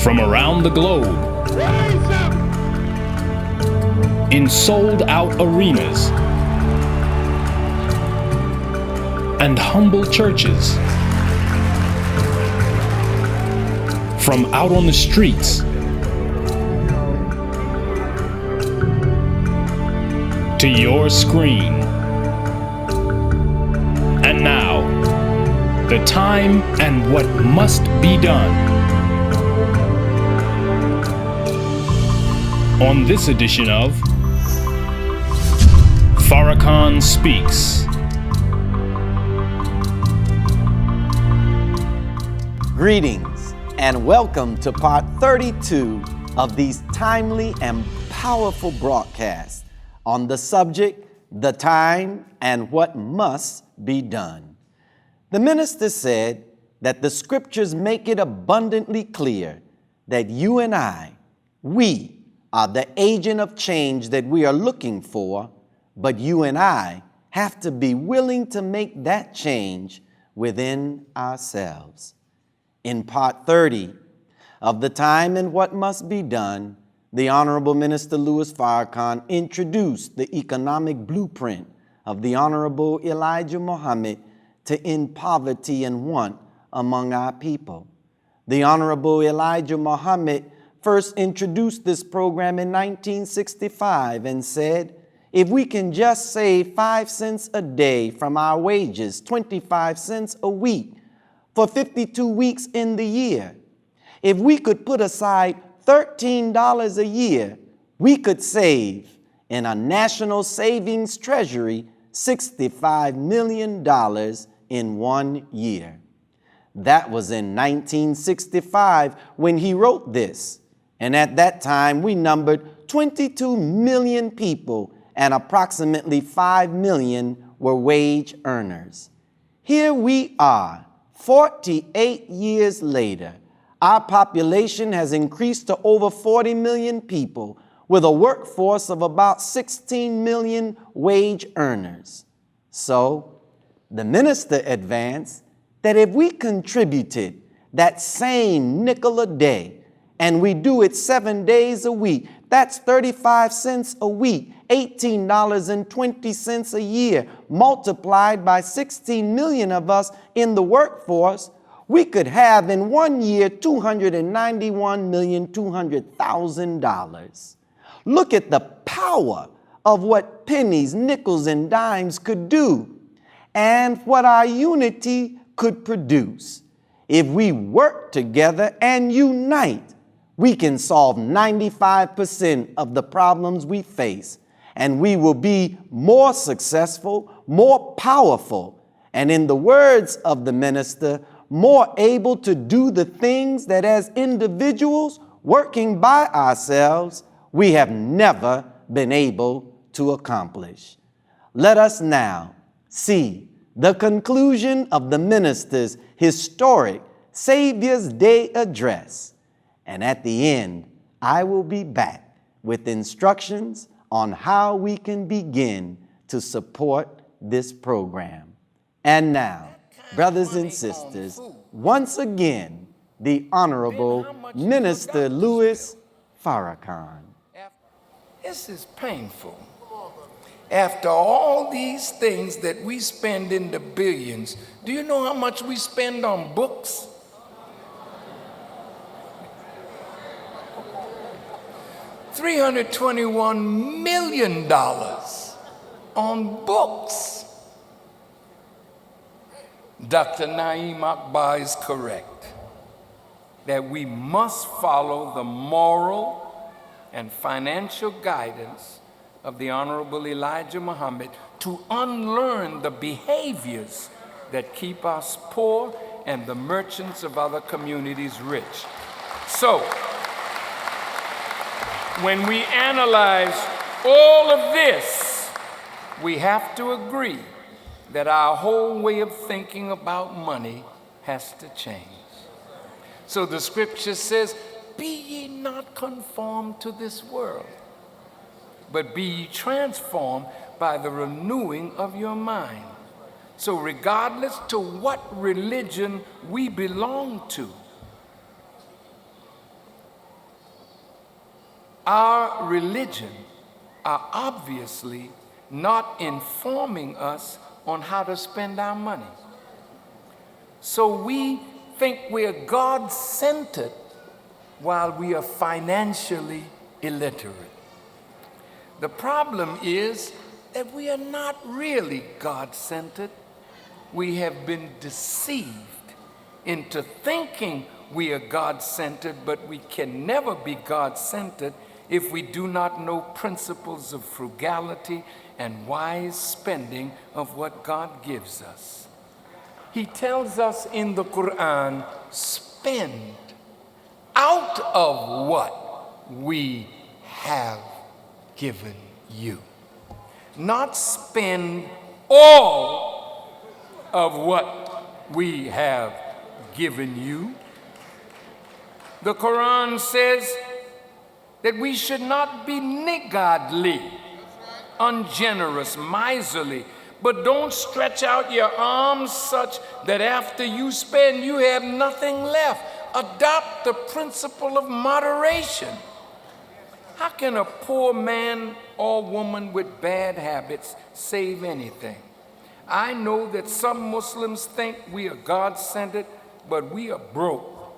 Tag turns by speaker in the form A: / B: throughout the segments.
A: from around the globe in sold-out arenas and humble churches, from out on the streets to your screen. And now, the time and what must be done. On this edition of Farrakhan Speaks.
B: Greetings and welcome to part 32 of these timely and powerful broadcasts on the subject, the time and what must be done. The minister said that the scriptures make it abundantly clear that you and we are the agent of change that we are looking for, but you and I have to be willing to make that change within ourselves. In part 30 of The Time and What Must Be Done, the Honorable Minister Louis Farrakhan introduced the economic blueprint of the Honorable Elijah Muhammad to end poverty and want among our people. The Honorable Elijah Muhammad first introduced this program in 1965 and said, if we can just save 5 cents a day from our wages, 25 cents a week, for 52 weeks in the year, if we could put aside $13 a year, we could save in a national savings treasury $65 million in 1 year. That was in 1965 when he wrote this. And at that time, we numbered 22 million people and approximately 5 million were wage earners. Here we are, 48 years later. Our population has increased to over 40 million people with a workforce of about 16 million wage earners. So, the minister advanced that if we contributed that same nickel a day and we do it 7 days a week, that's 35 cents a week, $18.20 a year, multiplied by 16 million of us in the workforce, we could have in 1 year $291,200,000. Look at the power of what pennies, nickels, and dimes could do and what our unity could produce. If we work together and unite, we can solve 95% of the problems we face, and we will be more successful, more powerful, and in the words of the minister, more able to do the things that as individuals working by ourselves, we have never been able to accomplish. Let us now see the conclusion of the minister's historic Savior's Day address. And at the end, I will be back with instructions on how we can begin to support this program. And now, brothers and sisters, once again, the Honorable Minister Louis Farrakhan.
C: This is painful. After all these things that we spend in the billions, do you know how much we spend on books? $321 million on books. Dr. Naeem Akbar is correct that we must follow the moral and financial guidance of the Honorable Elijah Muhammad to unlearn the behaviors that keep us poor and the merchants of other communities rich. So, when we analyze all of this, we have to agree that our whole way of thinking about money has to change. So the scripture says, be ye not conformed to this world, but be ye transformed by the renewing of your mind. So regardless to what religion we belong to, our religion are obviously not informing us on how to spend our money. So we think we're God-centered while we are financially illiterate. The problem is that we are not really God-centered. We have been deceived into thinking we are God-centered, but we can never be God-centered if we do not know principles of frugality and wise spending of what God gives us. He tells us in the Quran, spend out of what we have given you. Not spend all of what we have given you. The Quran says that we should not be niggardly, ungenerous, miserly, but don't stretch out your arms such that after you spend, you have nothing left. Adopt the principle of moderation. How can a poor man or woman with bad habits save anything? I know that some Muslims think we are God-centered, but we are broke,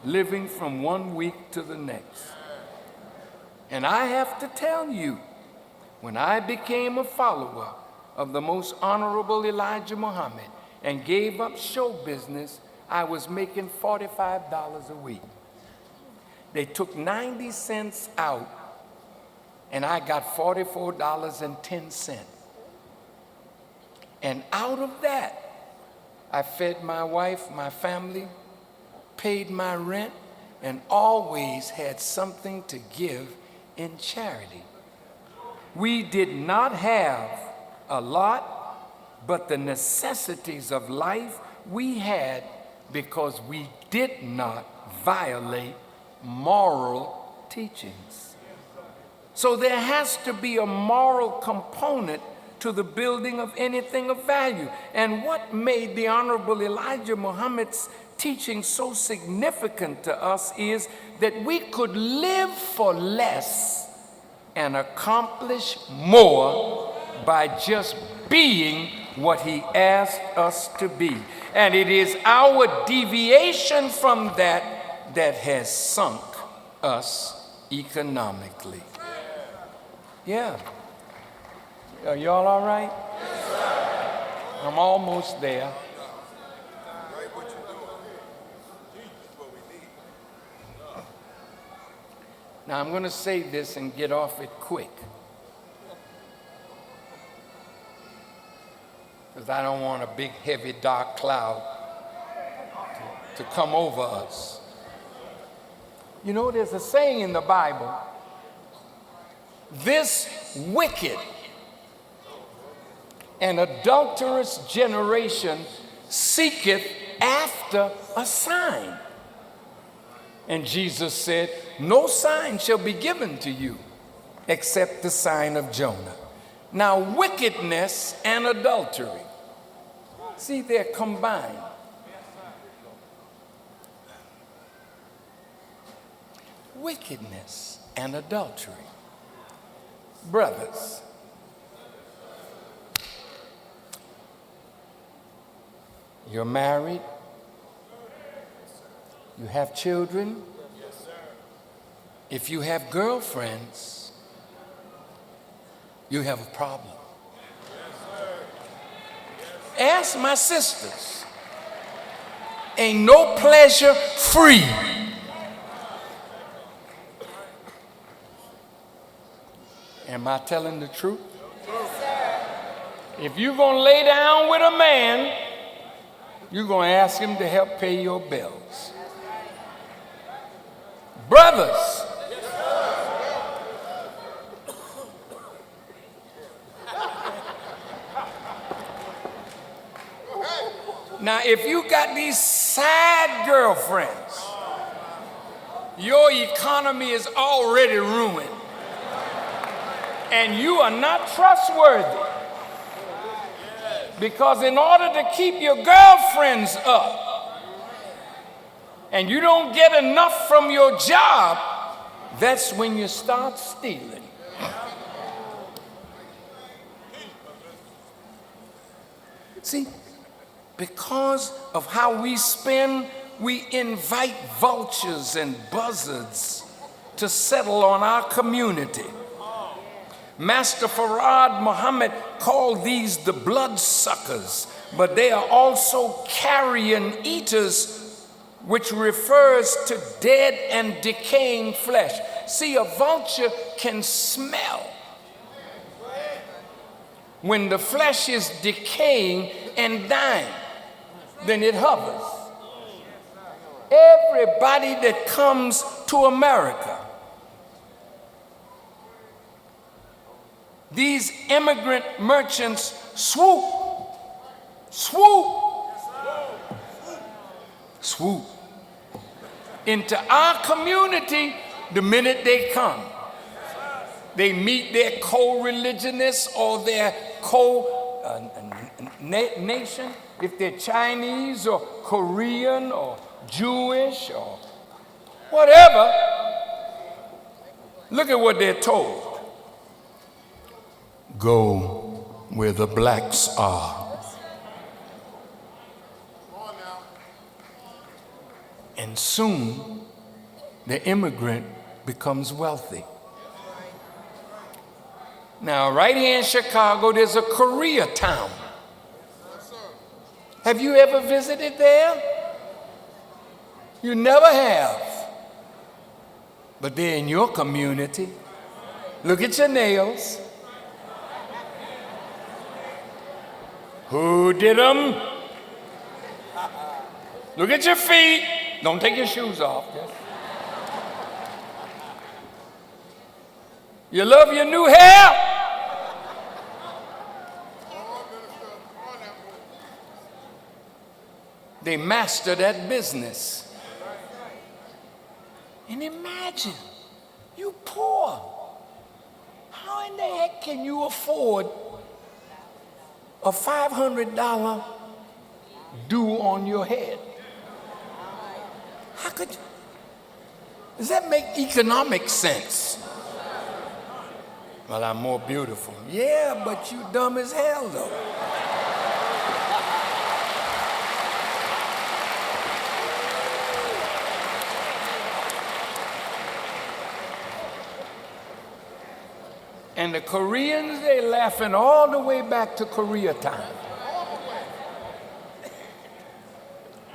C: living from one week to the next. And I have to tell you, when I became a follower of the most honorable Elijah Muhammad and gave up show business, I was making $45 a week. They took 90 cents out, and I got $44.10. And out of that, I fed my wife, my family, paid my rent, and always had something to give in charity. We did not have a lot, but the necessities of life we had because we did not violate moral teachings. So there has to be a moral component to the building of anything of value. And what made the Honorable Elijah Muhammad's teaching so significant to us is that we could live for less and accomplish more by just being what he asked us to be. And it is our deviation from that that has sunk us economically. Yeah. Are y'all all right? Yes, sir. I'm almost there. Now I'm going to say this and get off it quick, because I don't want a big, heavy, dark cloud to come over us. You know, there's a saying in the Bible, this wicked and adulterous generation seeketh after a sign. And Jesus said, no sign shall be given to you except the sign of Jonah. Now, wickedness and adultery, see, they're combined. Wickedness and adultery. Brothers, you're married, you have children. If you have girlfriends, you have a problem. Ask my sisters. Ain't no pleasure free. Am I telling the truth? Yes, sir. If you're going to lay down with a man, you're going to ask him to help pay your bills. Brothers, now if you got these sad girlfriends, your economy is already ruined, and you are not trustworthy, because in order to keep your girlfriends up, and you don't get enough from your job, that's when you start stealing. See, because of how we spend, we invite vultures and buzzards to settle on our community. Master Farad Muhammad called these the bloodsuckers, but they are also carrion eaters, which refers to dead and decaying flesh. See, a vulture can smell when the flesh is decaying and dying, then it hovers. Everybody that comes to America, these immigrant merchants swoop into our community the minute they come. They meet their co-religionists or their co-nation, if they're Chinese or Korean or Jewish or whatever. Look at what they're told. Go where the blacks are. And soon the immigrant becomes wealthy. Now, right here in Chicago, there's a Koreatown. Have you ever visited there? You never have. But they're in your community. Look at your nails. Who did them? Look at your feet. Don't take your shoes off. You love your new hair? They master that business. And imagine, you poor. How in the heck can you afford a $500 due on your head? How could you? Does that make economic sense? Well, I'm more beautiful. Yeah, but you dumb as hell, though. And the Koreans, they laughing all the way back to Koreatown.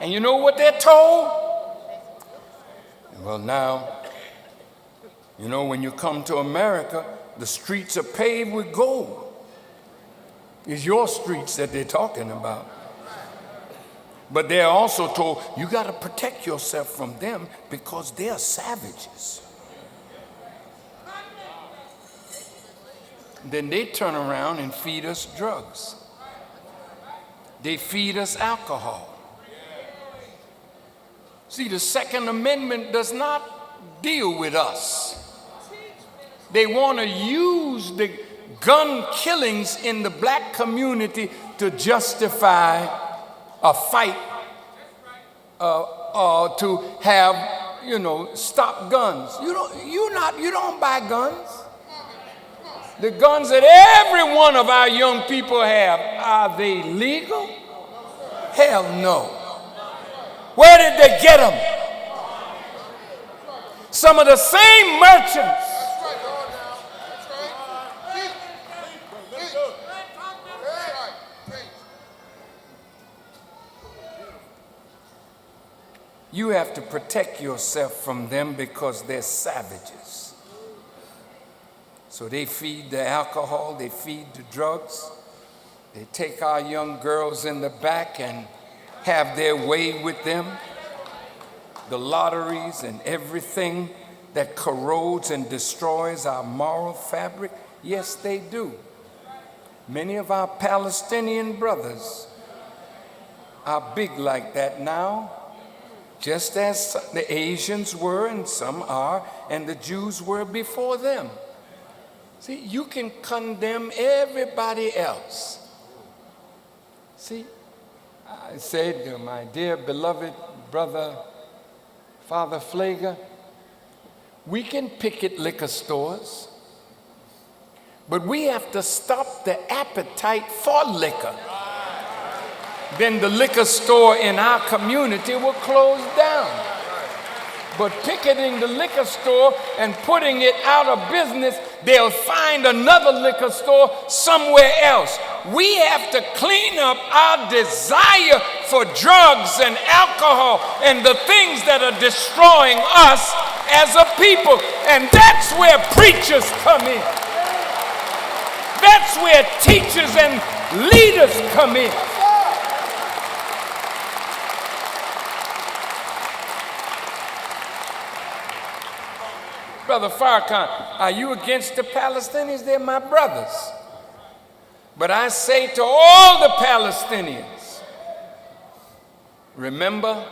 C: And you know what they're told? Well, now, you know, when you come to America, the streets are paved with gold. It's your streets that they're talking about. But they're also told, you got to protect yourself from them because they're savages. Then they turn around and feed us drugs. They feed us alcohol. See, the Second Amendment does not deal with us. They want to use the gun killings in the black community to justify a fight to have, stop guns. You don't buy guns. The guns that every one of our young people have, are they legal? Hell no. Where did they get them? Some of the same merchants you have to protect yourself from them because they're savages. So they feed the alcohol, they feed the drugs, they take our young girls in the back and have their way with them. The lotteries and everything that corrodes and destroys our moral fabric, yes, they do. Many of our Palestinian brothers are big like that now, just as the Asians were, and some are, and the Jews were before them. See, you can condemn everybody else. See, I said to my dear beloved brother, Father Flager, We can picket liquor stores, but we have to stop the appetite for liquor. Then the liquor store in our community will close down. But picketing the liquor store and putting it out of business, they'll find another liquor store somewhere else. We have to clean up our desire for drugs and alcohol and the things that are destroying us as a people. And that's where preachers come in. That's where teachers and leaders come in. Brother Farrakhan, are you against the Palestinians? They're my brothers. But I say to all the Palestinians, remember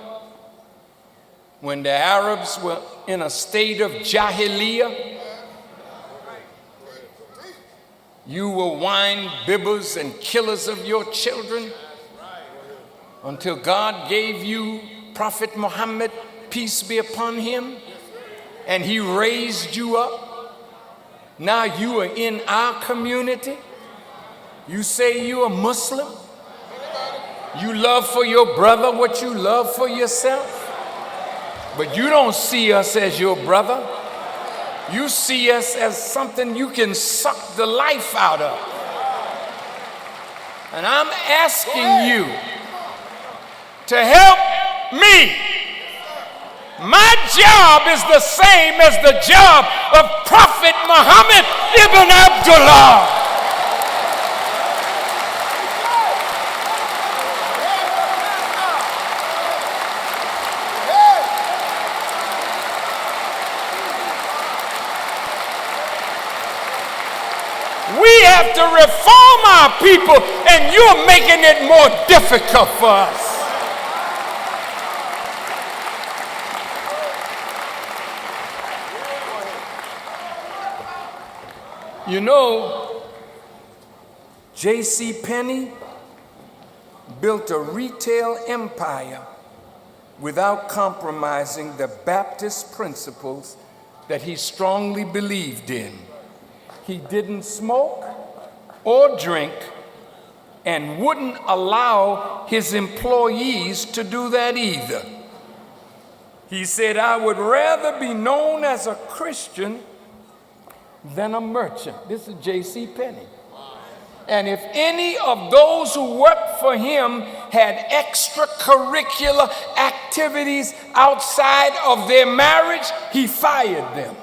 C: when the Arabs were in a state of jahiliyyah? You were wine bibbers and killers of your children until God gave you Prophet Muhammad, peace be upon him, and he raised you up. Now you are in our community. You say you're a Muslim. You love for your brother what you love for yourself. But you don't see us as your brother. You see us as something you can suck the life out of. And I'm asking you to help me. My job is the same as the job of Prophet Muhammad ibn Abdullah. We have to reform our people, and you're making it more difficult for us. You know, J.C. Penney built a retail empire without compromising the Baptist principles that he strongly believed in. He didn't smoke or drink and wouldn't allow his employees to do that either. He said, I would rather be known as a Christian than a merchant. This is J.C. Penney. And if any of those who worked for him had extracurricular activities outside of their marriage, he fired them.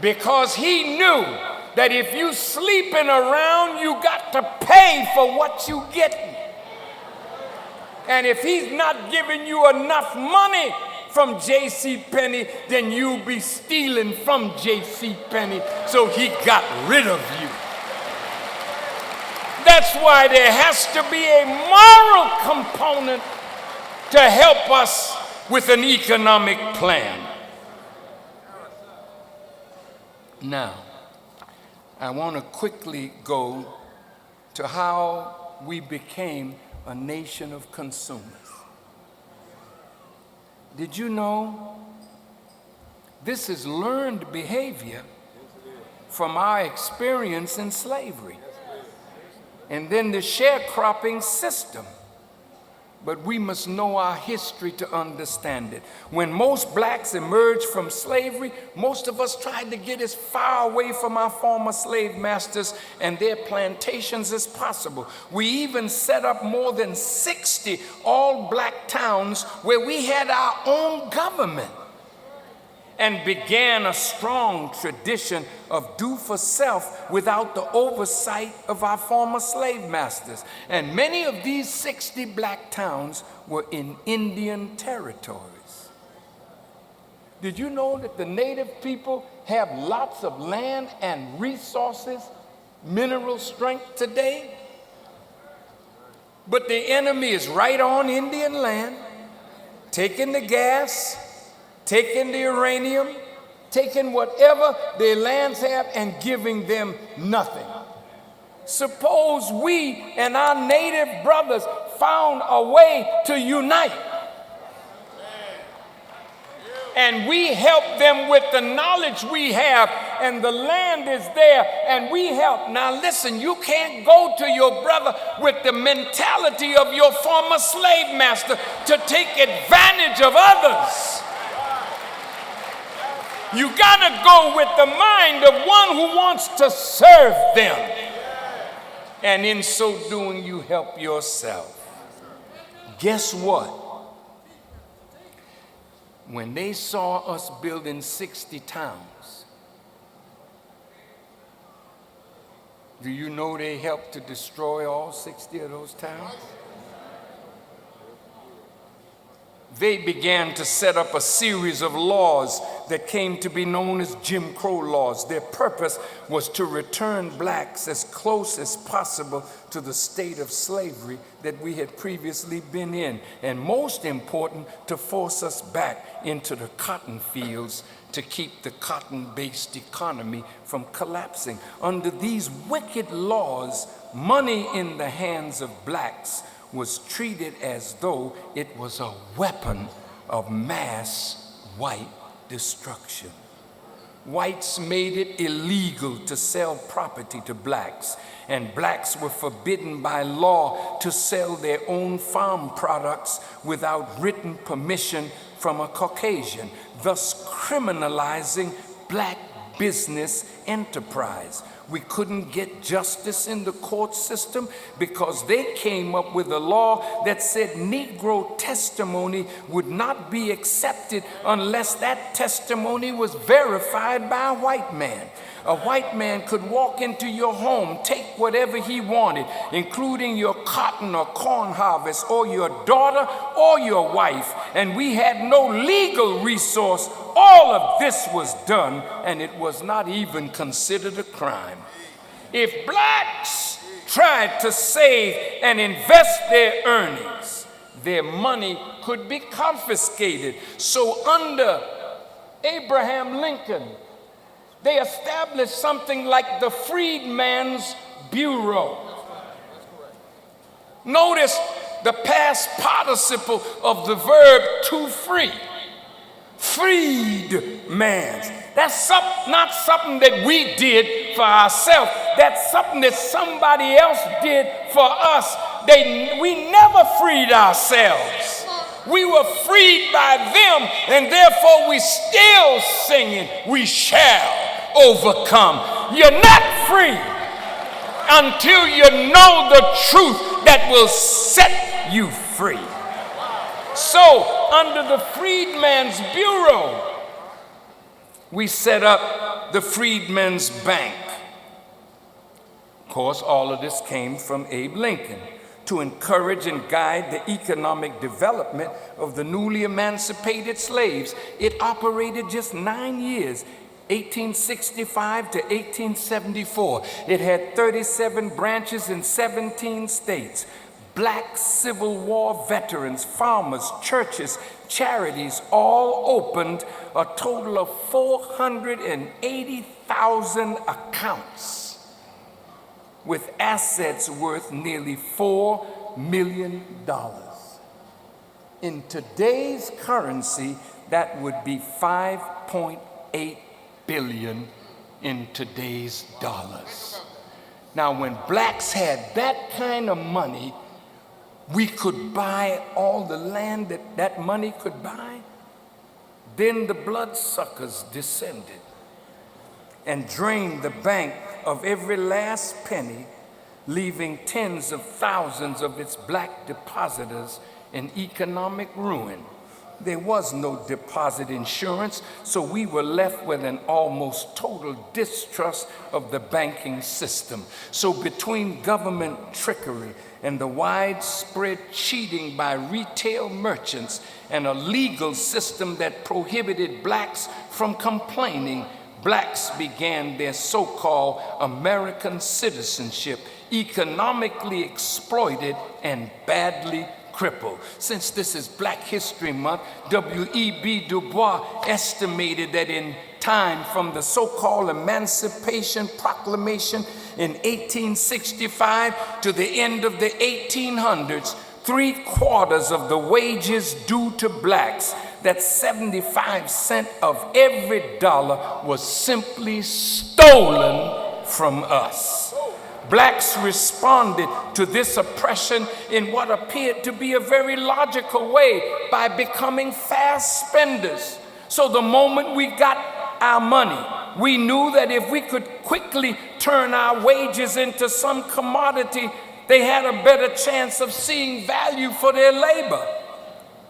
C: Because he knew that if you sleeping around, you got to pay for what you getting. And if he's not giving you enough money from J.C. Penney, then you'll be stealing from J.C. Penney. So he got rid of you. That's why there has to be a moral component to help us with an economic plan. Now, I want to quickly go to how we became a nation of consumers. Did you know this is learned behavior from our experience in slavery and then the sharecropping system? But we must know our history to understand it. When most blacks emerged from slavery, most of us tried to get as far away from our former slave masters and their plantations as possible. We even set up more than 60 all-black towns where we had our own government and began a strong tradition of do for self without the oversight of our former slave masters. And many of these 60 black towns were in Indian territories. Did you know that the native people have lots of land and resources, mineral strength today? But the enemy is right on Indian land, taking the gas, taking the uranium, taking whatever their lands have and giving them nothing. Suppose we and our native brothers found a way to unite and we help them with the knowledge we have, and the land is there, and we help. Now listen, you can't go to your brother with the mentality of your former slave master to take advantage of others. You gotta go with the mind of one who wants to serve them. And in so doing, you help yourself. Guess what? When they saw us building 60 towns, do you know they helped to destroy all 60 of those towns? They began to set up a series of laws that came to be known as Jim Crow laws. Their purpose was to return blacks as close as possible to the state of slavery that we had previously been in, and most important, to force us back into the cotton fields to keep the cotton-based economy from collapsing. Under these wicked laws, money in the hands of blacks was treated as though it was a weapon of mass white destruction. Whites made it illegal to sell property to blacks, and blacks were forbidden by law to sell their own farm products without written permission from a Caucasian, thus criminalizing black business enterprise. We couldn't get justice in the court system because they came up with a law that said Negro testimony would not be accepted unless that testimony was verified by a white man. A white man could walk into your home, take whatever he wanted, including your cotton or corn harvest, or your daughter or your wife, and we had no legal resource. All of this was done, and it was not even considered a crime. If blacks tried to save and invest their earnings, their money could be confiscated. So under Abraham Lincoln, they established something like the Freedmen's Bureau. Notice the past participle of the verb to free. Freed man's. That's not something that we did for ourselves. That's something that somebody else did for us. We never freed ourselves. We were freed by them, and therefore we still singing, we shall overcome. You're not free until you know the truth that will set you free. So, under the Freedmen's Bureau, we set up the Freedmen's Bank. Of course, all of this came from Abe Lincoln to encourage and guide the economic development of the newly emancipated slaves. It operated just 9 years, 1865 to 1874. It had 37 branches in 17 states. Black Civil War veterans, farmers, churches, charities all opened a total of 480,000 accounts with assets worth nearly $4 million. In today's currency, that would be 5.8 billion in today's dollars. Now, when blacks had that kind of money, we could buy all the land that money could buy. Then the bloodsuckers descended and drained the bank of every last penny, leaving tens of thousands of its black depositors in economic ruin. There was no deposit insurance, so we were left with an almost total distrust of the banking system. So between government trickery and the widespread cheating by retail merchants and a legal system that prohibited blacks from complaining, blacks began their so-called American citizenship, economically exploited and badly crippled. Since this is Black History Month, W.E.B. Du Bois estimated that in time from the so-called Emancipation Proclamation in 1865 to the end of the 1800s, 3/4 of the wages due to blacks that 75 cents of every dollar was simply stolen from us. Blacks responded to this oppression in what appeared to be a very logical way by becoming fast spenders. So the moment we got our money, we knew that if we could quickly turn our wages into some commodity, they had a better chance of seeing value for their labor.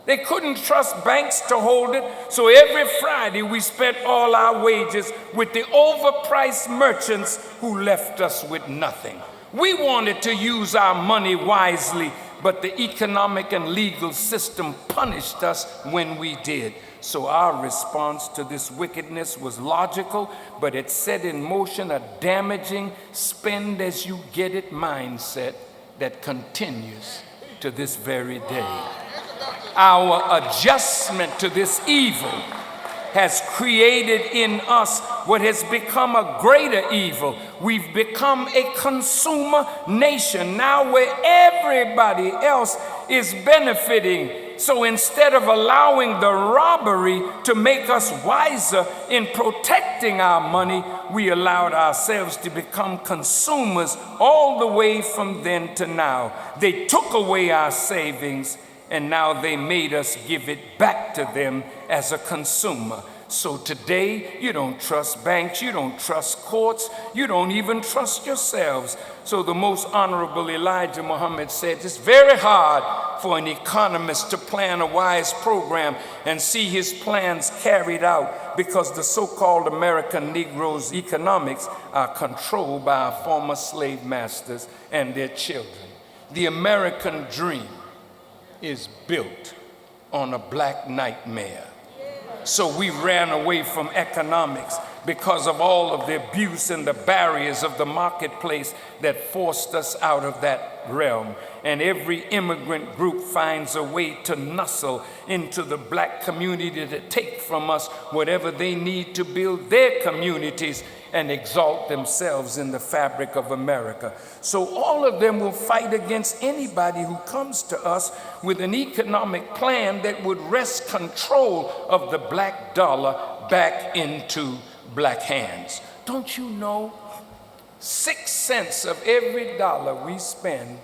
C: They couldn't trust banks to hold it, so every Friday we spent all our wages with the overpriced merchants who left us with nothing. We wanted to use our money wisely, but the economic and legal system punished us when we did. So our response to this wickedness was logical, but it set in motion a damaging spend as you get it mindset that continues to this very day. Our adjustment to this evil has created in us what has become a greater evil. We've become a consumer nation now where everybody else is benefiting. So instead of allowing the robbery to make us wiser in protecting our money, we allowed ourselves to become consumers all the way from then to now. They took away our savings, and now they made us give it back to them as a consumer. So today, you don't trust banks, you don't trust courts, you don't even trust yourselves. So the most honorable Elijah Muhammad said, it's very hard for an economist to plan a wise program and see his plans carried out because the so-called American Negroes' economics are controlled by our former slave masters and their children. The American dream is built on a black nightmare. So we ran away from economics because of all of the abuse and the barriers of the marketplace that forced us out of that realm. And every immigrant group finds a way to nuzzle into the black community to take from us whatever they need to build their communities and exalt themselves in the fabric of America. So all of them will fight against anybody who comes to us with an economic plan that would wrest control of the black dollar back into black hands. Don't you know 6 cents of every dollar we spend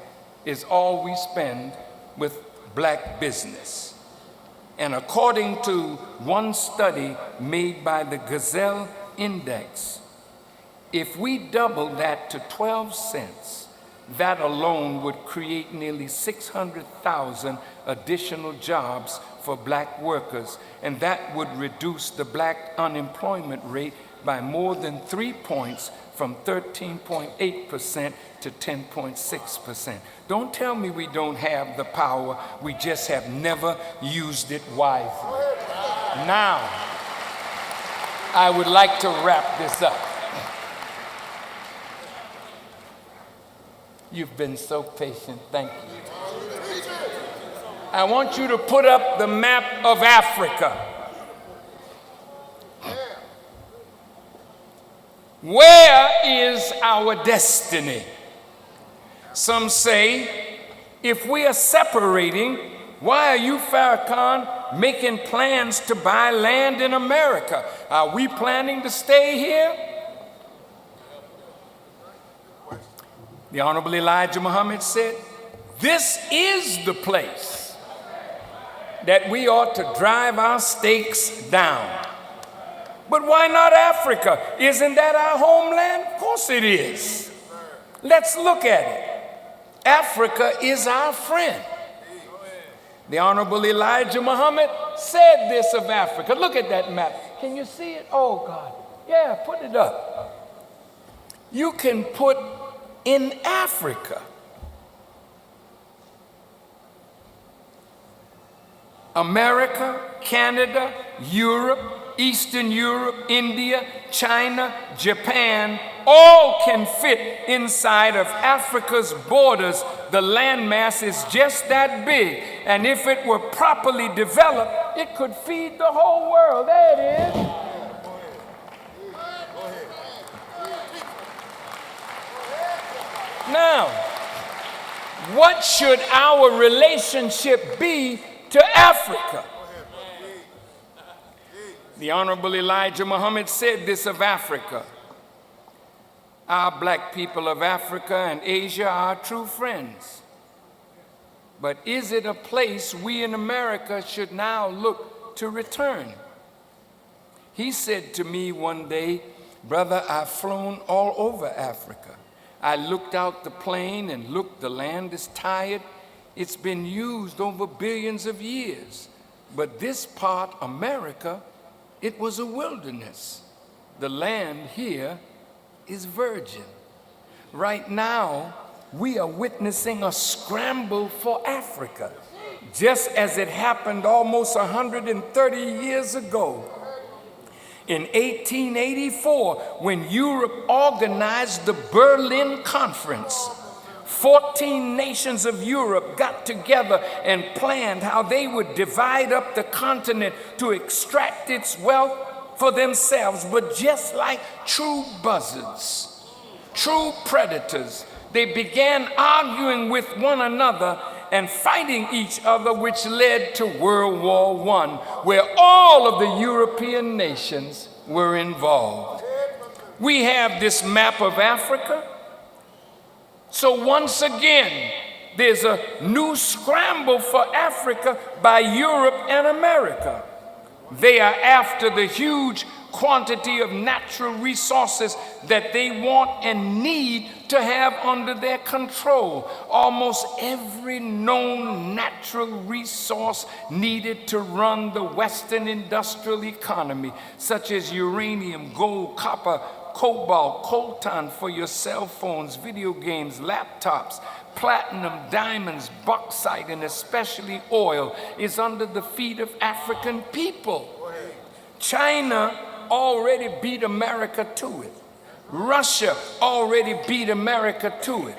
C: is all we spend with black business? And according to one study made by the Gazelle Index, if we double that to 12 cents, that alone would create nearly 600,000 additional jobs for black workers, and that would reduce the black unemployment rate by more than 3 points from 13.8% to 10.6%. Don't tell me we don't have the power, we just have never used it wisely. Now, I would like to wrap this up. You've been so patient, thank you. I want you to put up the map of Africa. Where is our destiny? Some say, if we are separating, why are you, Farrakhan, making plans to buy land in America? Are we planning to stay here? The Honorable Elijah Muhammad said, this is the place that we ought to drive our stakes down. But why not Africa? Isn't that our homeland? Of course it is. Let's look at it. Africa is our friend. The Honorable Elijah Muhammad said this of Africa. Look at that map. Can you see it? Oh, God. Yeah, put it up. You can put in Africa, America, Canada, Europe, Eastern Europe, India, China, Japan, all can fit inside of Africa's borders. The landmass is just that big, and if it were properly developed, it could feed the whole world. There it is. Now, what should our relationship be to Africa? The Honorable Elijah Muhammad said this of Africa: our black people of Africa and Asia are true friends. But is it a place we in America should now look to return? He said to me one day, "Brother, I've flown all over Africa. I looked out the plane and looked, the land is tired. It's been used over billions of years. But this part, America, it was a wilderness. The land here is virgin. Right now, we are witnessing a scramble for Africa, just as it happened almost 130 years ago. In 1884, when Europe organized the Berlin Conference, 14 nations of Europe got together and planned how they would divide up the continent to extract its wealth for themselves. But just like true buzzards, true predators, they began arguing with one another and fighting each other, which led to World War I, where all of the European nations were involved. We have this map of Africa. So once again, there's a new scramble for Africa by Europe and America. They are after the huge quantity of natural resources that they want and need to have under their control. Almost every known natural resource needed to run the Western industrial economy, such as uranium, gold, copper, cobalt, coltan for your cell phones, video games, laptops, platinum, diamonds, bauxite, and especially oil, is under the feet of African people. China already beat America to it. Russia already beat America to it.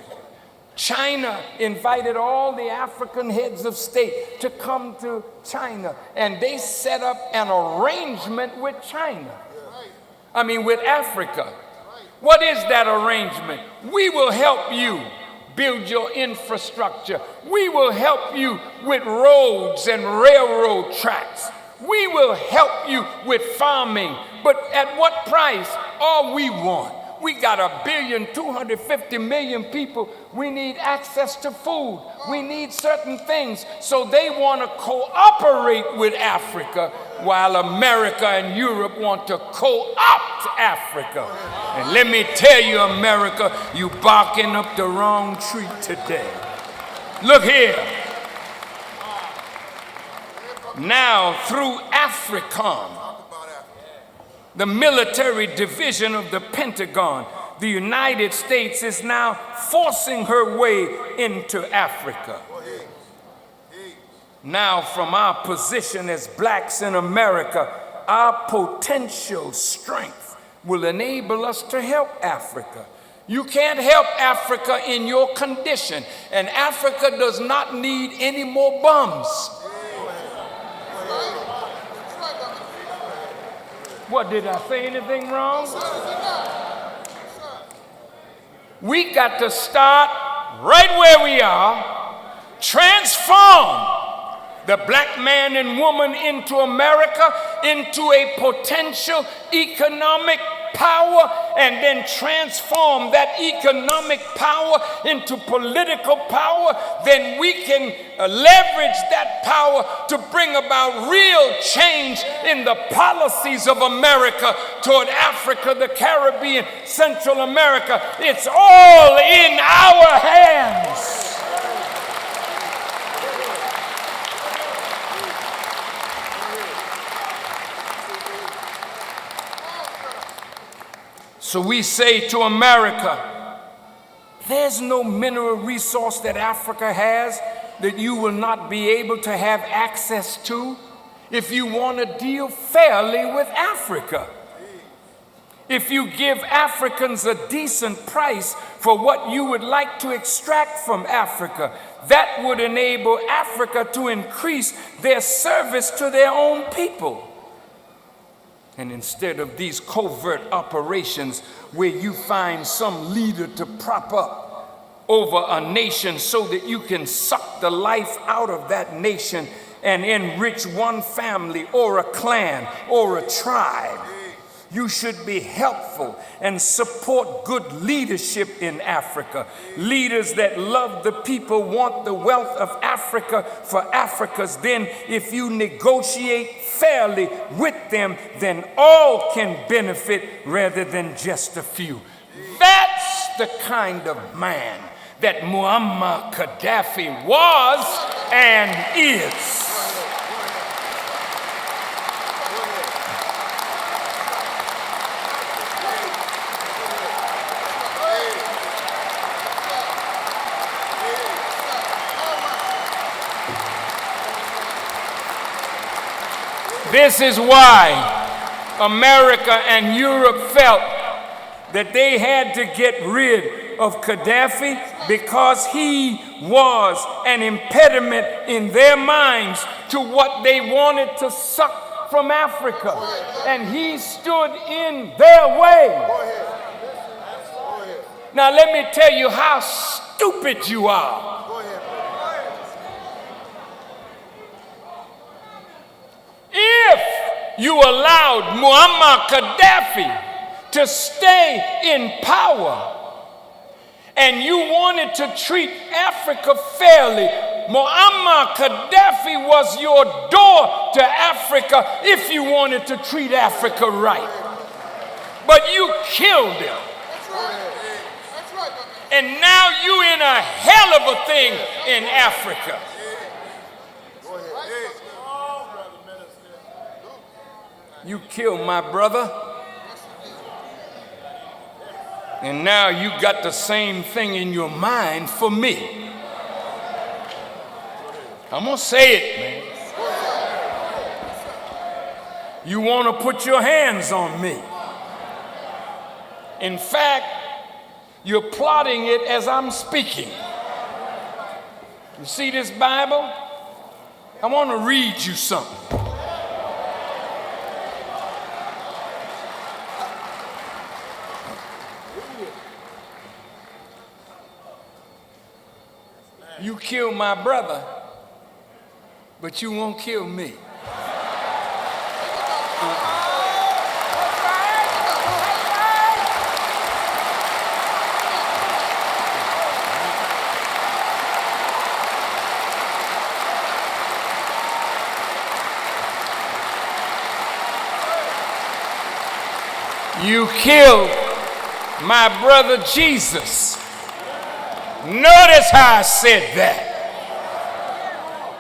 C: China invited all the African heads of state to come to China, and they set up an arrangement with China. With Africa. What is that arrangement? We will help you build your infrastructure. We will help you with roads and railroad tracks. We will help you with farming. But at what price? All we want. We got 1,250,000,000 people. We need access to food. We need certain things. So they want to cooperate with Africa, while America and Europe want to co-opt Africa. And let me tell you, America, you barking up the wrong tree today. Look here. Now, through Farrakhan, the military division of the Pentagon, the United States is now forcing her way into Africa. Now, from our position as blacks in America, our potential strength will enable us to help Africa. You can't help Africa in your condition, and Africa does not need any more bums. What, did I say anything wrong? We got to start right where we are, transform the black man and woman into America, into a potential economic power, and then transform that economic power into political power. Then we can leverage that power to bring about real change in the policies of America toward Africa, the Caribbean, Central America. It's all in our hands. So we say to America, there's no mineral resource that Africa has that you will not be able to have access to if you want to deal fairly with Africa. If you give Africans a decent price for what you would like to extract from Africa, that would enable Africa to increase their service to their own people. And instead of these covert operations where you find some leader to prop up over a nation so that you can suck the life out of that nation and enrich one family or a clan or a tribe. You should be helpful and support good leadership in Africa. Leaders that love the people, want the wealth of Africa for Africans. Then if you negotiate fairly with them, then all can benefit rather than just a few. That's the kind of man that Muammar Gaddafi was and is. This is why America and Europe felt that they had to get rid of Gaddafi, because he was an impediment in their minds to what they wanted to suck from Africa. And he stood in their way. Now let me tell you how stupid you are. If you allowed Muammar Gaddafi to stay in power and you wanted to treat Africa fairly, Muammar Gaddafi was your door to Africa if you wanted to treat Africa right. But you killed him. And now you in a hell of a thing in Africa. You killed my brother, and now you got the same thing in your mind for me. I'm gonna say it, man. You wanna put your hands on me. In fact, you're plotting it as I'm speaking. You see this Bible? I wanna read you something. You killed my brother, but you won't kill me. You killed my brother Jesus. Notice how I said that.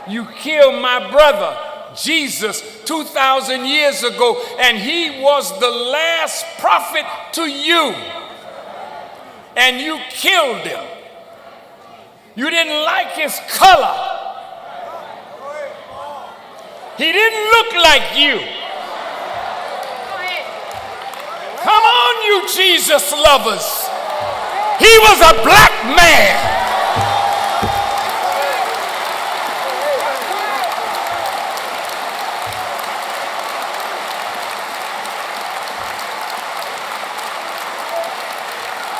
C: You killed my brother Jesus 2,000 years ago, and he was the last prophet to you. And you killed him. You didn't like his color. He didn't look like you. Come on, you Jesus lovers. He was a black man.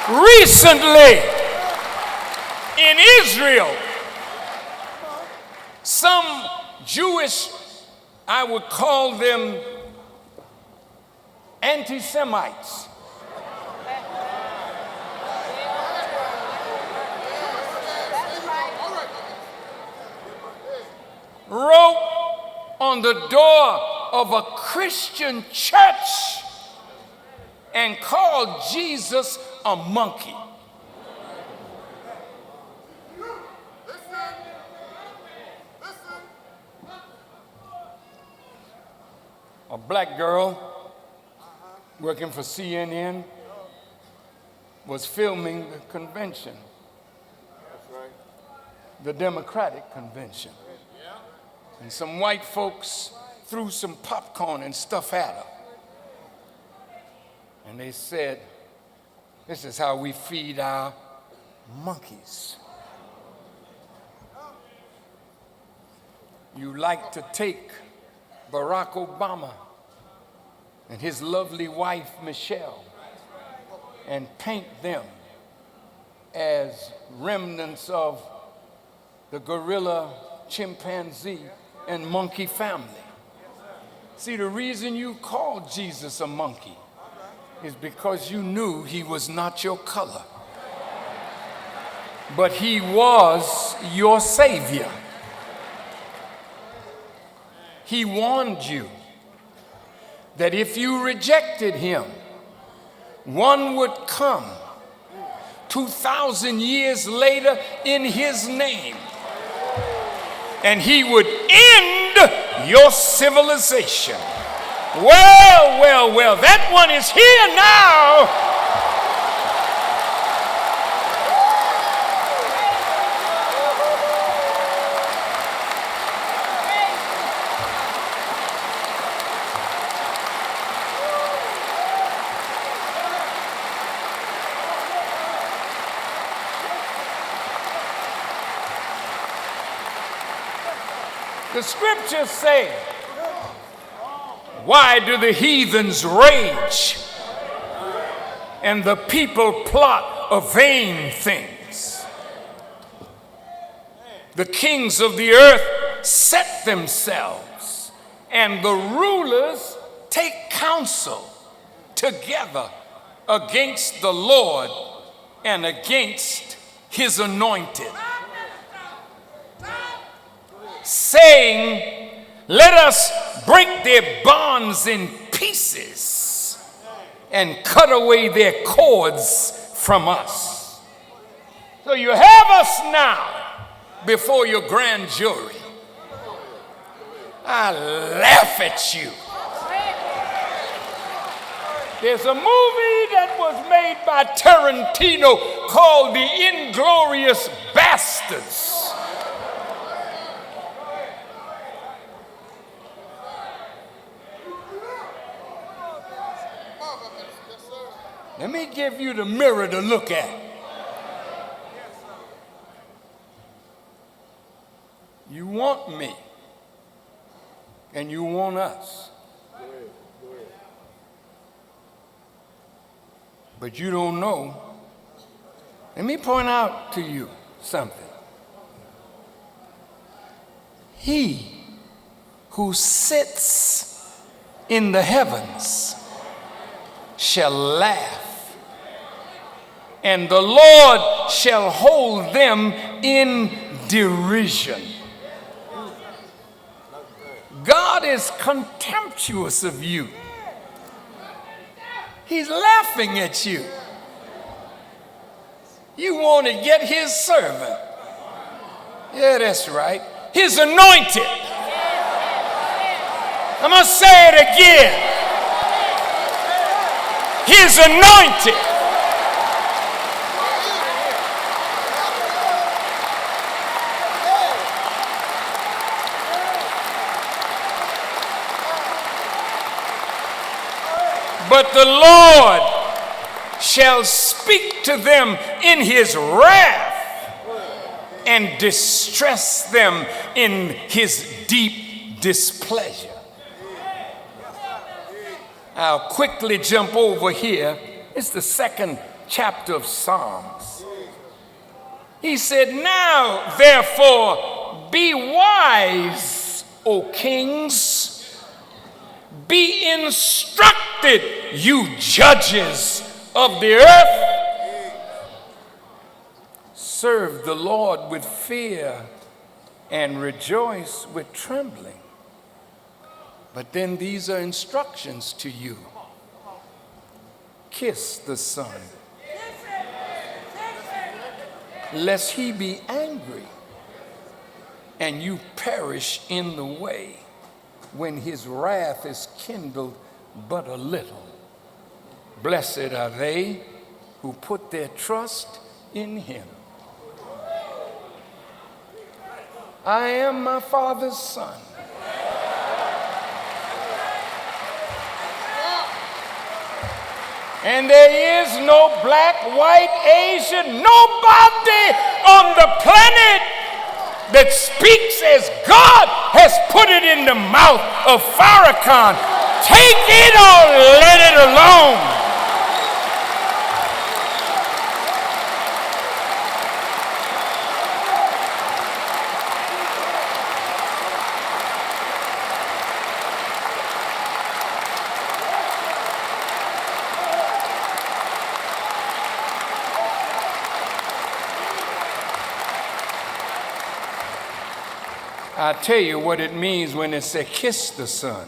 C: Recently, in Israel, some Jewish, I would call them anti-Semites, wrote on the door of a Christian church and called Jesus a monkey. A black girl working for CNN was filming the convention, the Democratic convention. And some white folks threw some popcorn and stuff at her. And they said, "This is how we feed our monkeys." You like to take Barack Obama and his lovely wife, Michelle, and paint them as remnants of the gorilla chimpanzee and monkey family. See, the reason you called Jesus a monkey is because you knew he was not your color, but he was your Savior. He warned you that if you rejected him, one would come 2,000 years later in his name, and he would end your civilization. Well, that one is here now. The scriptures say, why do the heathens rage and the people plot a vain things? The kings of the earth set themselves, and the rulers take counsel together against the Lord and against his anointed, saying, let us break their bonds in pieces and cut away their cords from us. So you have us now before your grand jury. I laugh at you. There's a movie that was made by Tarantino called The Inglorious Bastards. Let me give you the mirror to look at. You want me, and you want us. But you don't know. Let me point out to you something. He who sits in the heavens shall laugh, and the Lord shall hold them in derision. God is contemptuous of you. He's laughing at you. You want to get his servant. Yeah, that's right. His anointed. I'm going to say it again. His anointed. But the Lord shall speak to them in his wrath and distress them in his deep displeasure. I'll quickly jump over here. It's the 2nd chapter of Psalms. He said, now, therefore, be wise, O kings. Be instructed, you judges of the earth. Serve the Lord with fear and rejoice with trembling. But then these are instructions to you. Kiss the Son, lest he be angry and you perish in the way when his wrath is kindled but a little. Blessed are they who put their trust in him. I am my Father's son. And there is no black, white, Asian, nobody on the planet that speaks as God has put it in the mouth of Farrakhan. Take it or let it alone. I tell you what it means when it says kiss the Son.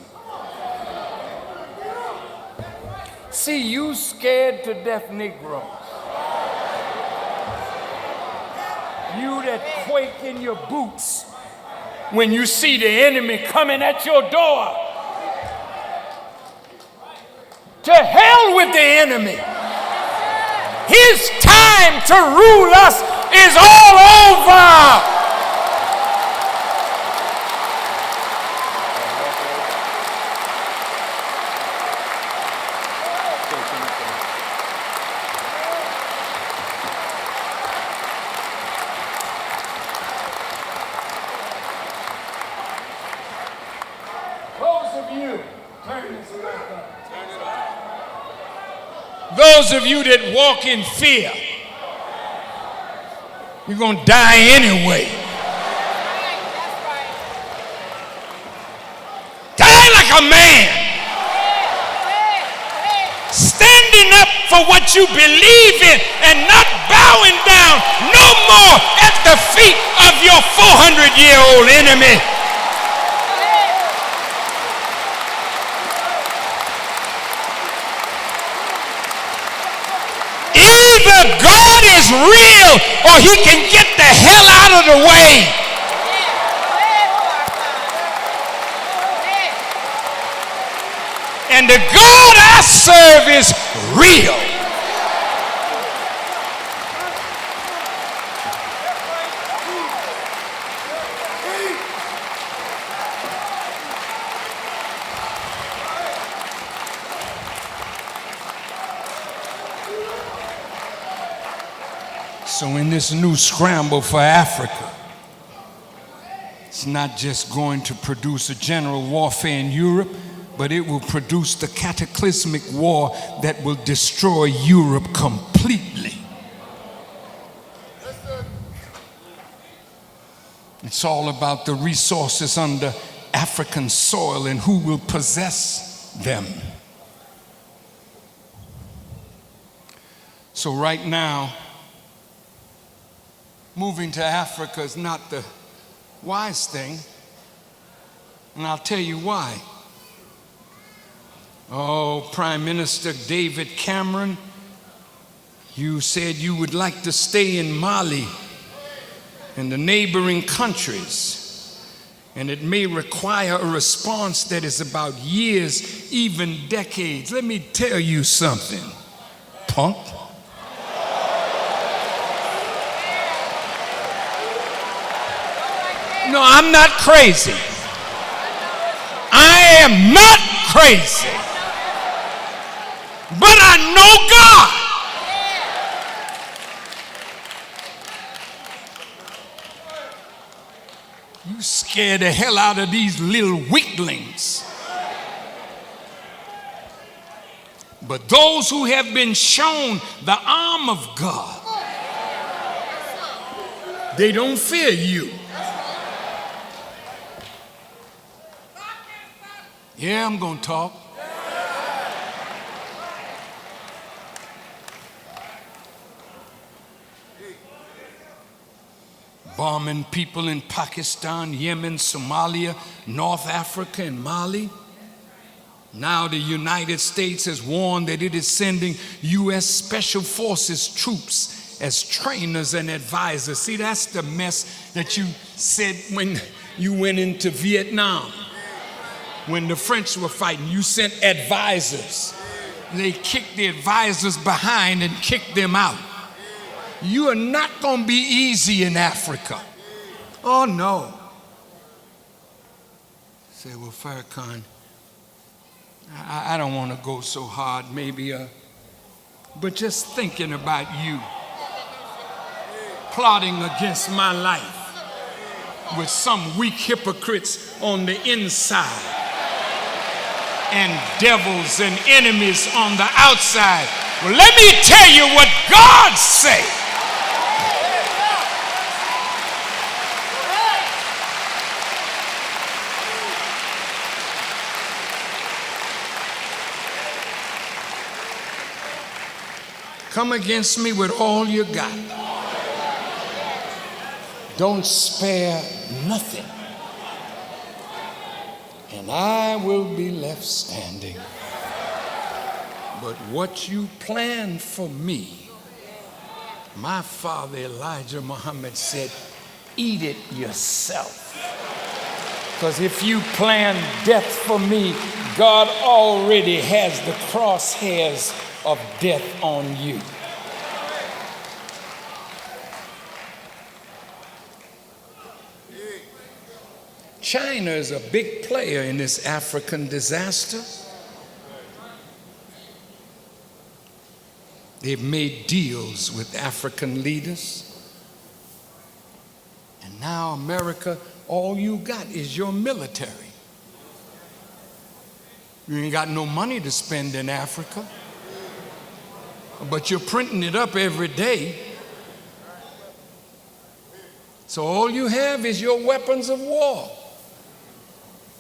C: See, you scared to death Negroes. You that quake in your boots when you see the enemy coming at your door. To hell with the enemy. His time to rule us is all over. Those of you that walk in fear, you're going to die anyway. Die like a man. Standing up for what you believe in and not bowing down no more at the feet of your 400-year-old enemy. Either God is real or he can get the hell out of the way. And the God I serve is real. So in this new scramble for Africa, it's not just going to produce a general warfare in Europe, but it will produce the cataclysmic war that will destroy Europe completely. It's all about the resources under African soil and who will possess them. So right now, moving to Africa is not the wise thing, and I'll tell you why. Oh, Prime Minister David Cameron, you said you would like to stay in Mali and the neighboring countries, and it may require a response that is about years, even decades. Let me tell you something, punk. No, I'm not crazy. I am not crazy. But I know God. You scare the hell out of these little weaklings. But those who have been shown the arm of God, they don't fear you. Yeah, I'm going to talk. Bombing people in Pakistan, Yemen, Somalia, North Africa, and Mali. Now the United States has warned that it is sending U.S. Special Forces troops as trainers and advisors. See, that's the mess that you said when you went into Vietnam. When the French were fighting, you sent advisors. They kicked the advisors behind and kicked them out. You are not going to be easy in Africa. Oh, no. Say, well, Farrakhan, I don't want to go so hard, maybe, but just thinking about you plotting against my life with some weak hypocrites on the inside and devils and enemies on the outside. Well, let me tell you what God said. Come against me with all you got. Don't spare nothing. and I will be left standing. But what you planned for me, my father Elijah Muhammad said, eat it yourself. Because if you plan death for me, God already has the crosshairs of death on you. China is a big player in this African disaster. They've made deals with African leaders. And now America, all you got is your military. You ain't got no money to spend in Africa, but you're printing it up every day. So all you have is your weapons of war.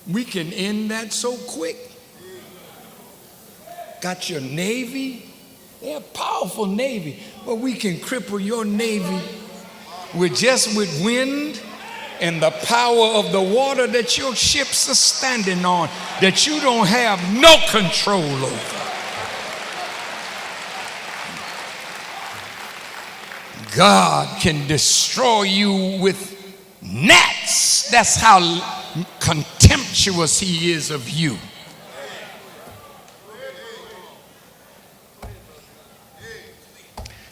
C: We can end that so quick. Got your Navy. They're a powerful Navy, but we can cripple your Navy with wind and the power of the water that your ships are standing on, that you don't have no control over. God can destroy you with gnats. That's how contemptuous he is of you.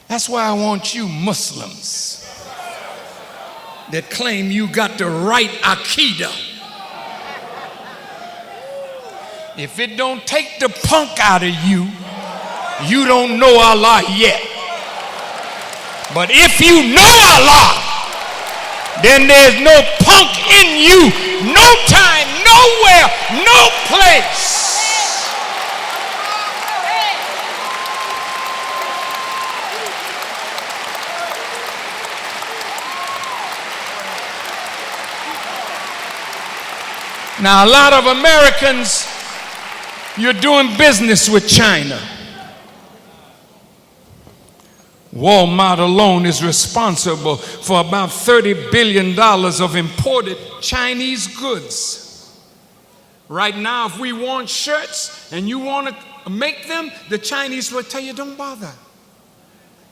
C: That's why I want you Muslims that claim you got the right Aqidah. If it don't take the punk out of you, you don't know Allah yet. But if you know Allah, then there's no punk in you, no time, nowhere, no place. Now, a lot of Americans, you're doing business with China. Walmart alone is responsible for about $30 billion of imported Chinese goods. Right now, if we want shirts and you want to make them, the Chinese will tell you, don't bother.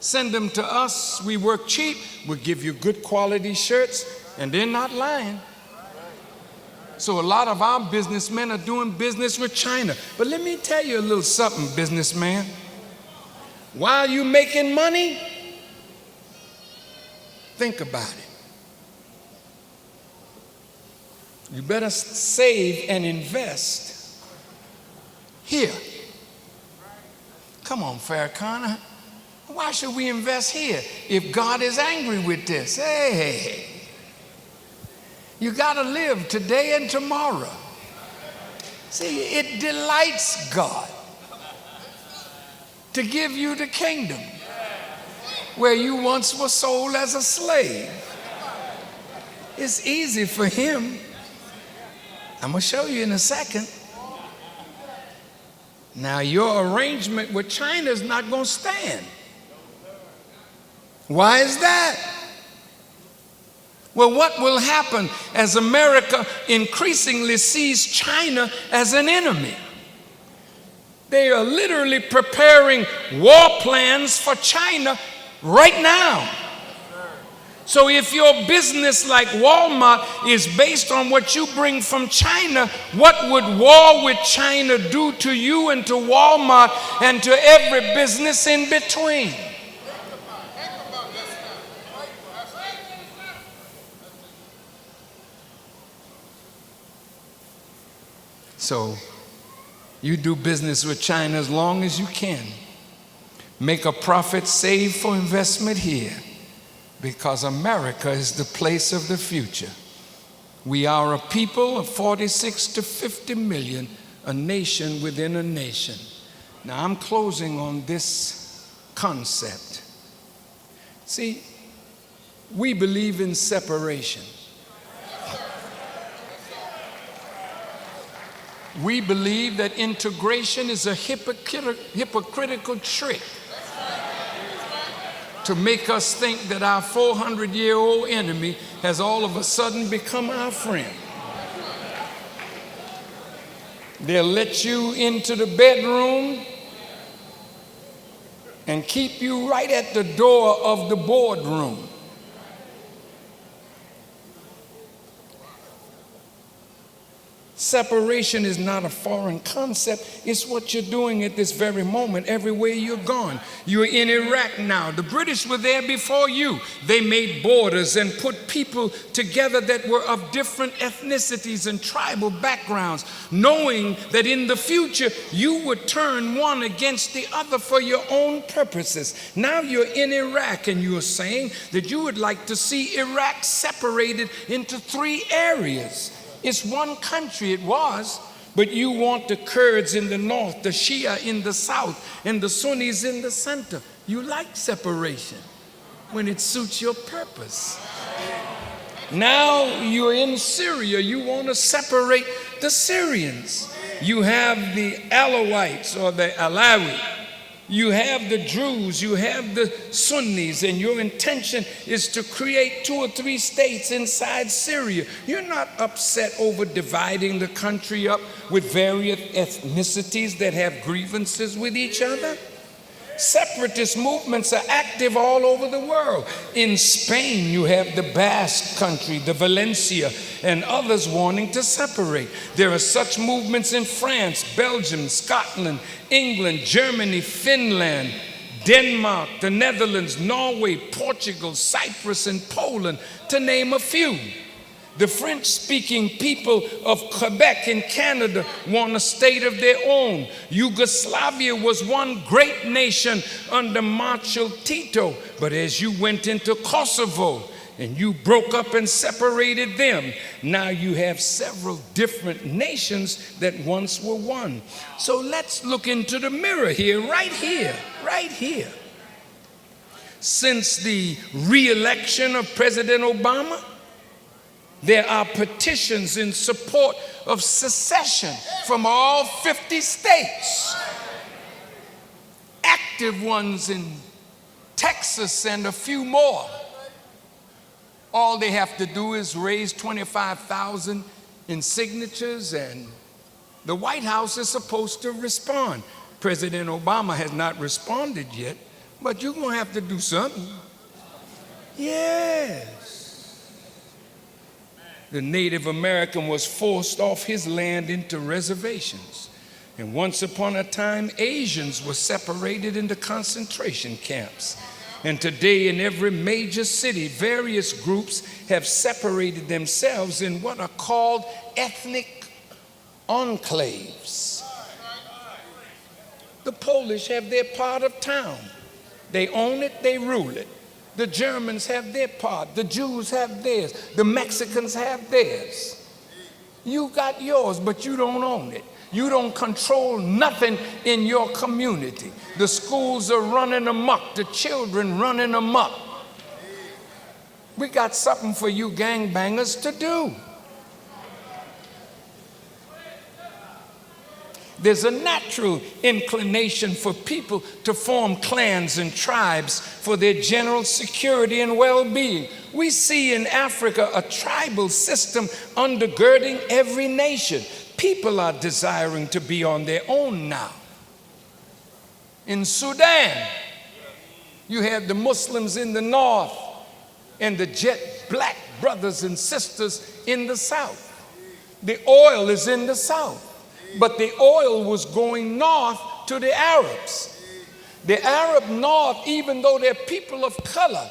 C: Send them to us. We work cheap. We'll give you good quality shirts, and they're not lying. So a lot of our businessmen are doing business with China. But let me tell you a little something, businessman. While you're making money, think about it. You better save and invest here. Come on, Farrakhan. Why should we invest here if God is angry with this? Hey. You got to live today and tomorrow. See, it delights God to give you the kingdom where you once were sold as a slave. It's easy for him. I'm going to show you in a second. Now, your arrangement with China is not going to stand. Why is that? Well, what will happen as America increasingly sees China as an enemy? They are literally preparing war plans for China right now. So if your business like Walmart is based on what you bring from China, what would war with China do to you and to Walmart and to every business in between? So you do business with China as long as you can. Make a profit, save for investment here, because America is the place of the future. We are a people of 46 to 50 million, a nation within a nation. Now I'm closing on this concept. See, we believe in separation. We believe that integration is a hypocritical trick to make us think that our 400-year-old enemy has all of a sudden become our friend. They'll let you into the bedroom and keep you right at the door of the boardroom. Separation is not a foreign concept. It's what you're doing at this very moment, everywhere you're gone. You're in Iraq now. The British were there before you. They made borders and put people together that were of different ethnicities and tribal backgrounds, knowing that in the future you would turn one against the other for your own purposes. Now you're in Iraq and you're saying that you would like to see Iraq separated into 3 areas. It's one country, it was, but you want the Kurds in the north, the Shia in the south, and the Sunnis in the center. You like separation when it suits your purpose. Now you're in Syria, you want to separate the Syrians. You have the Alawites or the Alawi. You have the Druze, you have the Sunnis, and your intention is to create 2 or 3 states inside Syria. You're not upset over dividing the country up with various ethnicities that have grievances with each other. Separatist movements are active all over the world. In Spain, you have the Basque country, the Valencia, and others wanting to separate. There are such movements in France, Belgium, Scotland, England, Germany, Finland, Denmark, the Netherlands, Norway, Portugal, Cyprus, and Poland, to name a few. The French-speaking people of Quebec in Canada want a state of their own. Yugoslavia was one great nation under Marshal Tito, but as you went into Kosovo and you broke up and separated them, now you have several different nations that once were one. So let's look into the mirror here, right here. Since the re-election of President Obama, there are petitions in support of secession from all 50 states. Active ones in Texas and a few more. All they have to do is raise 25,000 in signatures and the White House is supposed to respond. President Obama has not responded yet, but you're going to have to do something. Yes. The Native American was forced off his land into reservations. And once upon a time, Asians were separated into concentration camps. And today, in every major city, various groups have separated themselves in what are called ethnic enclaves. The Polish have their part of town. They own it, they rule it. The Germans have their part. The Jews have theirs. The Mexicans have theirs. You got yours, but you don't own it. You don't control nothing in your community. The schools are running amok. The children running amok. We got something for you gangbangers to do. There's a natural inclination for people to form clans and tribes for their general security and well-being. We see in Africa a tribal system undergirding every nation. People are desiring to be on their own now. In Sudan, you have the Muslims in the north and the jet black brothers and sisters in the south. The oil is in the south. But the oil was going north to the Arabs. The Arab North, even though they're people of color,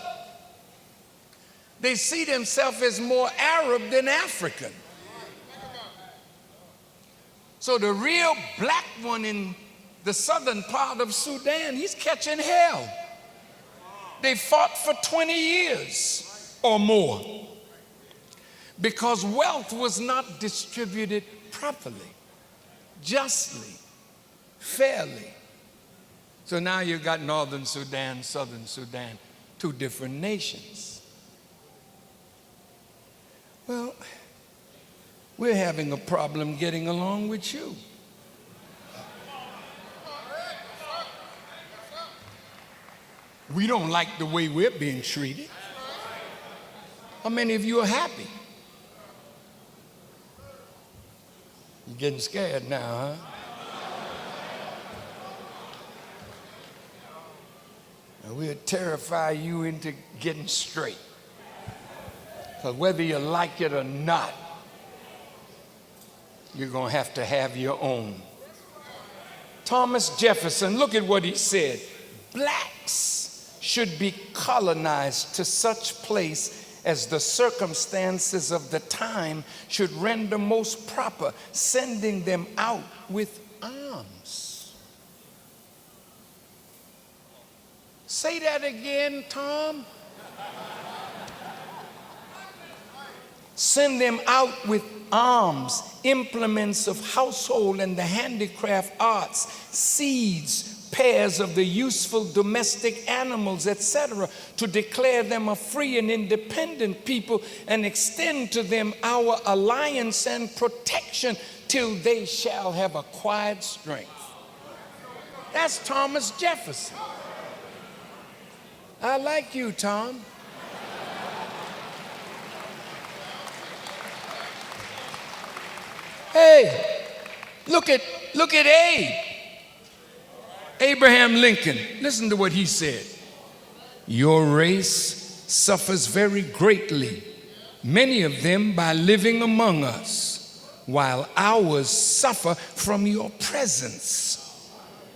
C: they see themselves as more Arab than African. So the real black one in the southern part of Sudan, he's catching hell. They fought for 20 years or more because wealth was not distributed properly, justly, fairly. So now you've got Northern Sudan, Southern Sudan, 2 different nations. Well, we're having a problem getting along with you. We don't like the way we're being treated. How many of you are happy? You're getting scared now, huh? And we'll terrify you into getting straight. Because whether you like it or not, you're going to have your own. Thomas Jefferson, look at what he said. Blacks should be colonized to such place as the circumstances of the time should render most proper, sending them out with arms. Say that again, Tom. Send them out with arms, implements of household and the handicraft arts, seeds, pairs of the useful domestic animals, etc., to declare them a free and independent people and extend to them our alliance and protection till they shall have acquired strength. That's Thomas Jefferson. I like you, Tom. Hey, look at Abraham Lincoln. Listen to what he said. Your race suffers very greatly, many of them by living among us, while ours suffer from your presence.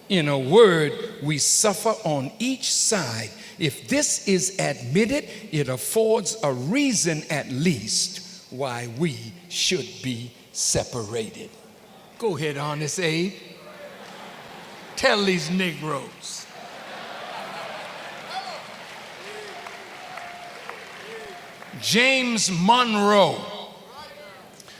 C: In a word, we suffer on each side. If this is admitted, it affords a reason at least why we should be separated. Go ahead, Honest Abe. Tell these Negroes. James Monroe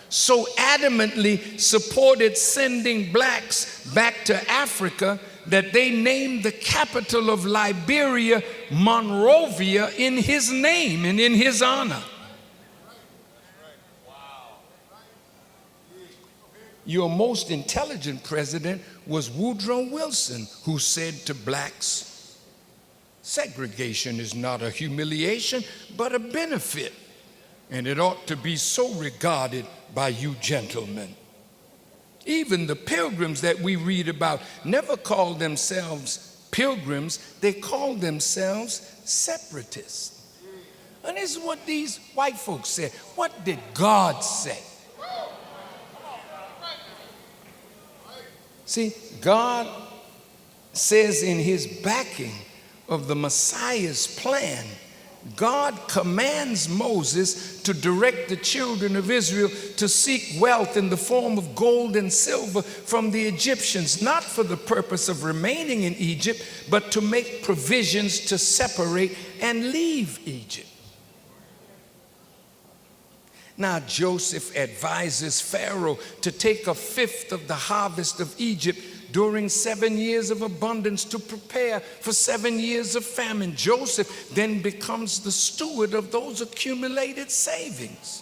C: so adamantly supported sending blacks back to Africa that they named the capital of Liberia Monrovia in his name and in his honor. Your most intelligent president was Woodrow Wilson, who said to blacks, segregation is not a humiliation, but a benefit, and it ought to be so regarded by you gentlemen. Even the pilgrims that we read about never called themselves pilgrims, they called themselves separatists. And this is what these white folks said. What did God say? See, God says in his backing of the Messiah's plan, God commands Moses to direct the children of Israel to seek wealth in the form of gold and silver from the Egyptians, not for the purpose of remaining in Egypt, but to make provisions to separate and leave Egypt. Now Joseph advises Pharaoh to take a fifth of the harvest of Egypt during 7 years of abundance to prepare for 7 years of famine. Joseph then becomes the steward of those accumulated savings.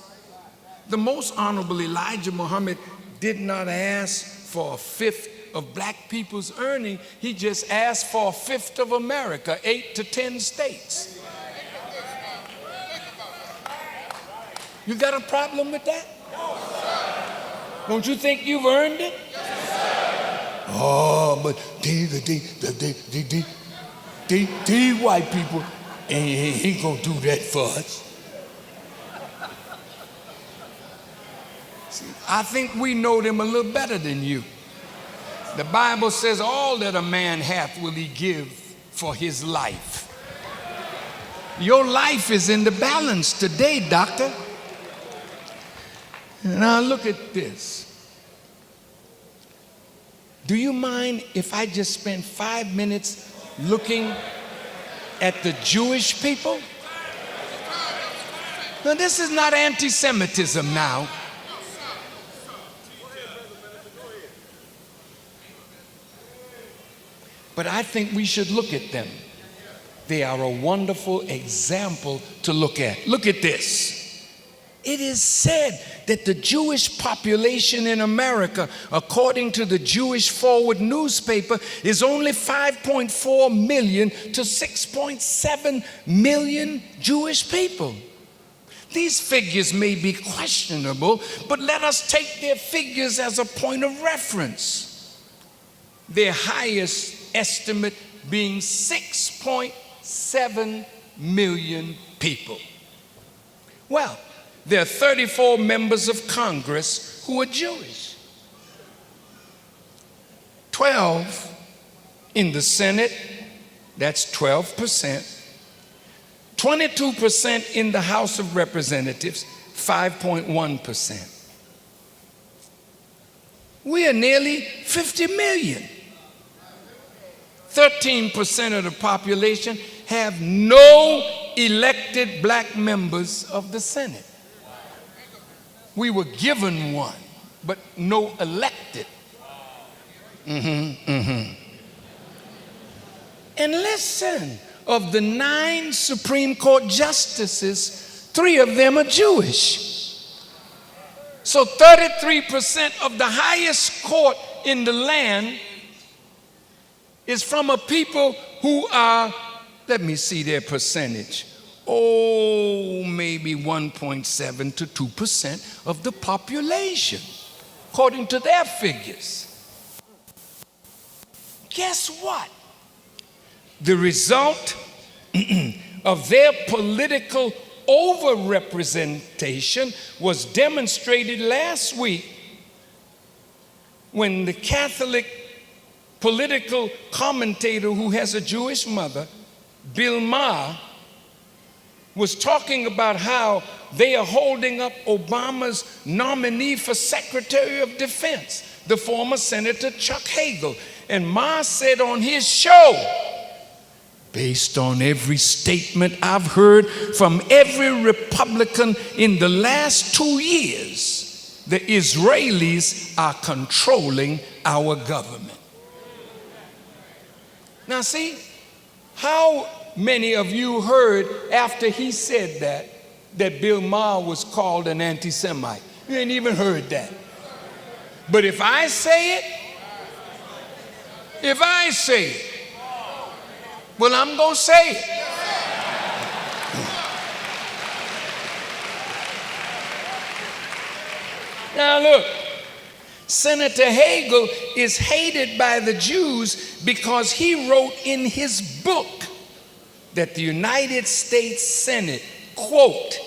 C: The most honorable Elijah Muhammad did not ask for a fifth of black people's earning. He just asked for a fifth of America, 8 to 10 states. You got a problem with that? Don't you think you've earned it? Oh, but these white people ain't gonna do that for us. See, I think we know them a little better than you. The Bible says all that a man hath will he give for his life. Your life is in the balance today, doctor. Now look at this. Do you mind if I just spend 5 minutes looking at the Jewish people? Now this is not anti-Semitism now. But I think we should look at them. They are a wonderful example to look at. Look at this. It is said that the Jewish population in America, according to the Jewish Forward newspaper, is only 5.4 million to 6.7 million Jewish people. These figures may be questionable, but let us take their figures as a point of reference. Their highest estimate being 6.7 million people. Well, there are 34 members of Congress who are Jewish. 12 in the Senate, that's 12%. 22% in the House of Representatives, 5.1%. We are nearly 50 million. 13% of the population have no elected black members of the Senate. We were given one, but no elected. And listen, of the 9 Supreme Court justices, 3 of them are Jewish. So 33% of the highest court in the land is from a people who are, let me see their percentage, maybe 1.7 to 2% of the population, according to their figures. Guess what? The result of their political overrepresentation was demonstrated last week when the Catholic political commentator who has a Jewish mother, Bill Maher, was talking about how they are holding up Obama's nominee for Secretary of Defense, the former Senator Chuck Hagel. And Maher said on his show, based on every statement I've heard from every Republican in the last 2 years, the Israelis are controlling our government. Now see, how many of you heard after he said that Bill Maher was called an anti-Semite? You ain't even heard that. But if I say it, well, I'm going to say it. Now look, Senator Hagel is hated by the Jews because he wrote in his book that the United States Senate, quote,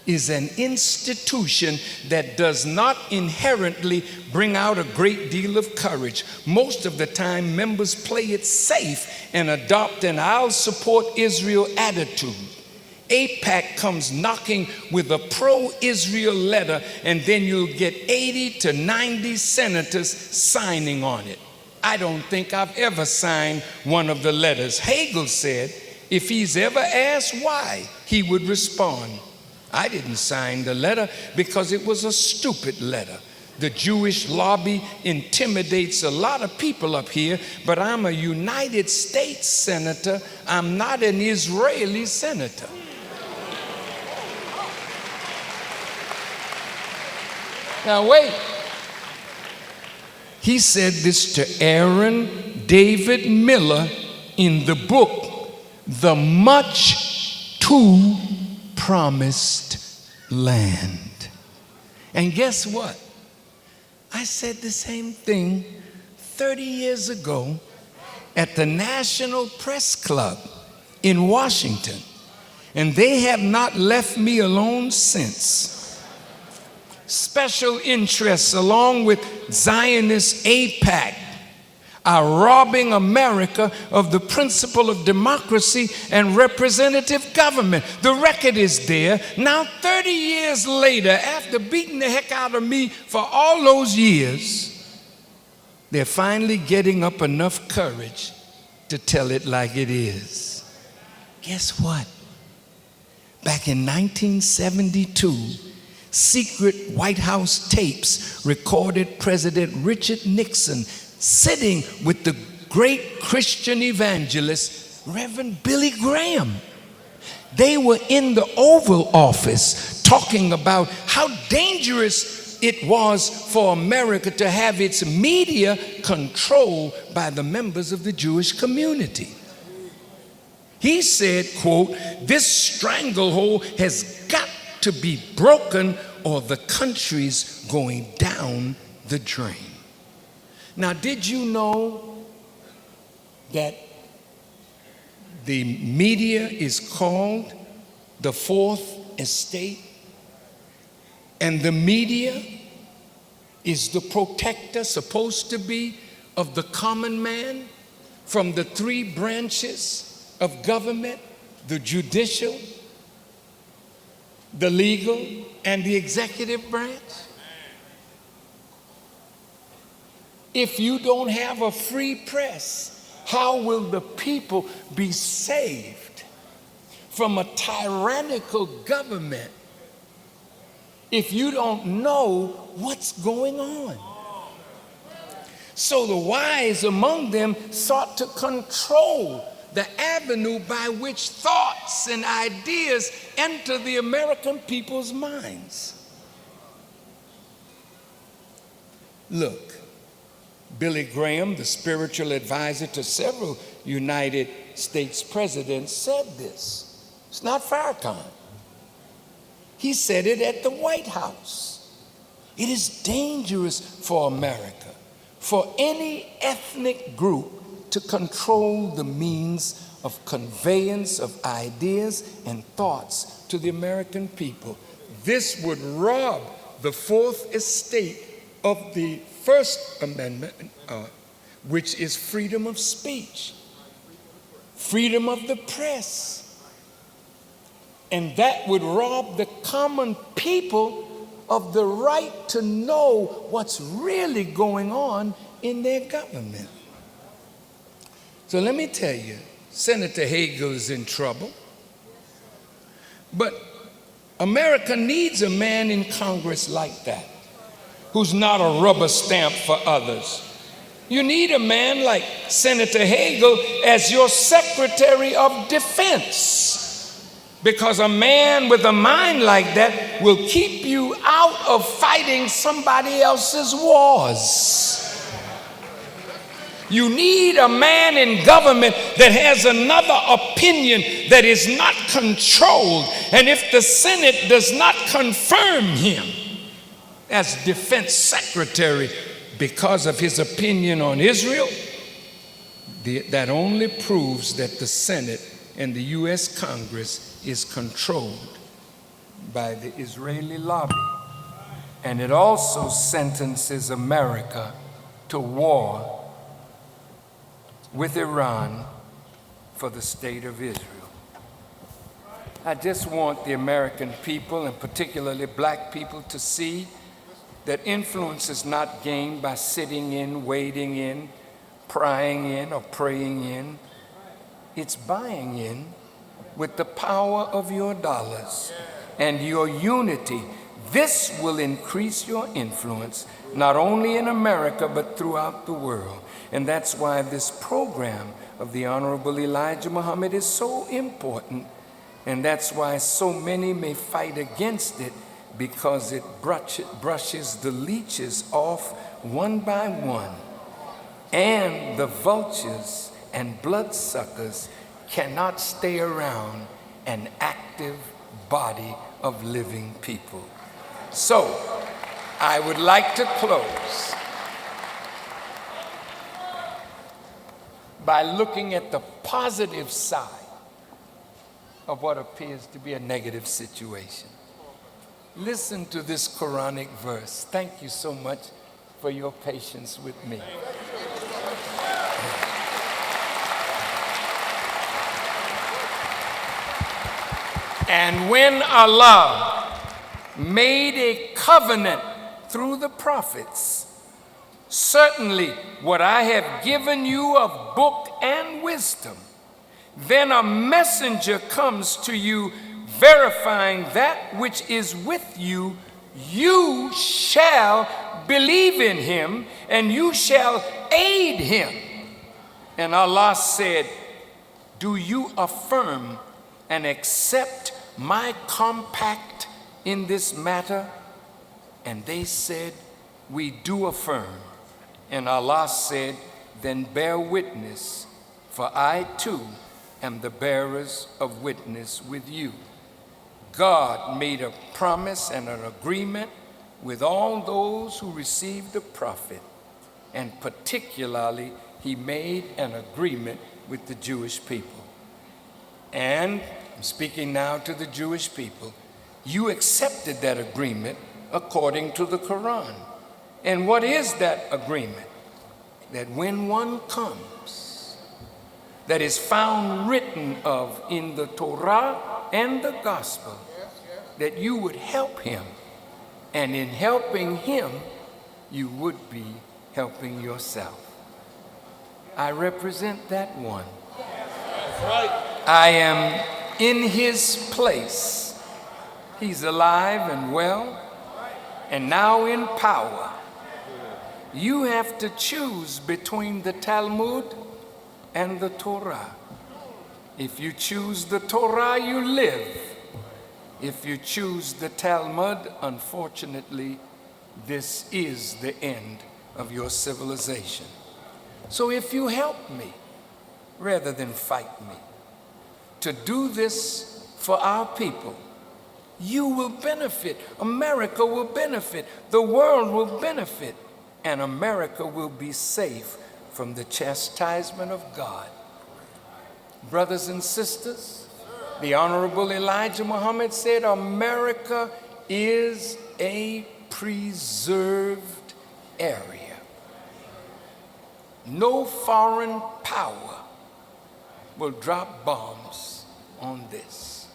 C: is an institution that does not inherently bring out a great deal of courage. Most of the time, members play it safe and adopt an I'll support Israel attitude. AIPAC comes knocking with a pro-Israel letter, and then you'll get 80 to 90 senators signing on it. I don't think I've ever signed one of the letters. Hagel said if he's ever asked why, he would respond, I didn't sign the letter because it was a stupid letter. The Jewish lobby intimidates a lot of people up here, but I'm a United States senator. I'm not an Israeli senator. Now wait. He said this to Aaron David Miller in the book, The Much Too Promised Land. And guess what? I said the same thing 30 years ago at the National Press Club in Washington, and they have not left me alone since. Special interests, along with Zionist AIPAC, are robbing America of the principle of democracy and representative government. The record is there. Now, 30 years later, after beating the heck out of me for all those years, they're finally getting up enough courage to tell it like it is. Guess what? Back in 1972, secret White House tapes recorded President Richard Nixon sitting with the great Christian evangelist, Reverend Billy Graham. They were in the Oval Office talking about how dangerous it was for America to have its media controlled by the members of the Jewish community. He said, quote, this stranglehold has got to be broken or the country's going down the drain. Now, did you know that the media is called the fourth estate? And the media is the protector, supposed to be, of the common man from the three branches of government: the judicial, the legal, and the executive branch. If you don't have a free press, how will the people be saved from a tyrannical government if you don't know what's going on? So the wise among them sought to control the avenue by which thoughts and ideas enter the American people's minds. Look, Billy Graham, the spiritual advisor to several United States presidents, said this. It's not Farrakhan. He said it at the White House. It is dangerous for America, for any ethnic group to control the means of conveyance of ideas and thoughts to the American people. This would rob the fourth estate of the First Amendment, which is freedom of speech, freedom of the press. And that would rob the common people of the right to know what's really going on in their government. So let me tell you, Senator Hagel is in trouble. But America needs a man in Congress like that, who's not a rubber stamp for others. You need a man like Senator Hagel as your Secretary of Defense, because a man with a mind like that will keep you out of fighting somebody else's wars. You need a man in government that has another opinion, that is not controlled. And if the Senate does not confirm him as Defense Secretary because of his opinion on Israel, that only proves that the Senate and the U.S. Congress is controlled by the Israeli lobby. And it also sentences America to war with Iran for the state of Israel. I just want the American people, and particularly black people, to see that influence is not gained by sitting in, waiting in, prying in, or praying in. It's buying in with the power of your dollars and your unity. This will increase your influence, not only in America, but throughout the world. And that's why this program of the Honorable Elijah Muhammad is so important. And that's why so many may fight against it, because it brushes the leeches off one by one. And the vultures and bloodsuckers cannot stay around an active body of living people. So, I would like to close by looking at the positive side of what appears to be a negative situation. Listen to this Quranic verse. Thank you so much for your patience with me. And when Allah made a covenant through the prophets, certainly what I have given you of book and wisdom, then a messenger comes to you verifying that which is with you, you shall believe in him and you shall aid him. And Allah said, do you affirm and accept my compact in this matter? And they said, we do affirm. And Allah said, then bear witness, for I too am the bearers of witness with you. God made a promise and an agreement with all those who received the prophet, and particularly he made an agreement with the Jewish people. And I'm speaking now to the Jewish people. You accepted that agreement according to the Quran. And what is that agreement? That when one comes that is found written of in the Torah and the gospel, that you would help him. And in helping him, you would be helping yourself. I represent that one.
D: That's right.
C: I am in his place. He's alive and well, and now in power. You have to choose between the Talmud and the Torah. If you choose the Torah, you live. If you choose the Talmud, unfortunately, this is the end of your civilization. So if you help me, rather than fight me, to do this for our people, you will benefit. America will benefit. The world will benefit. And America will be safe from the chastisement of God. Brothers and sisters, the Honorable Elijah Muhammad said, America is a preserved area. No foreign power will drop bombs on this.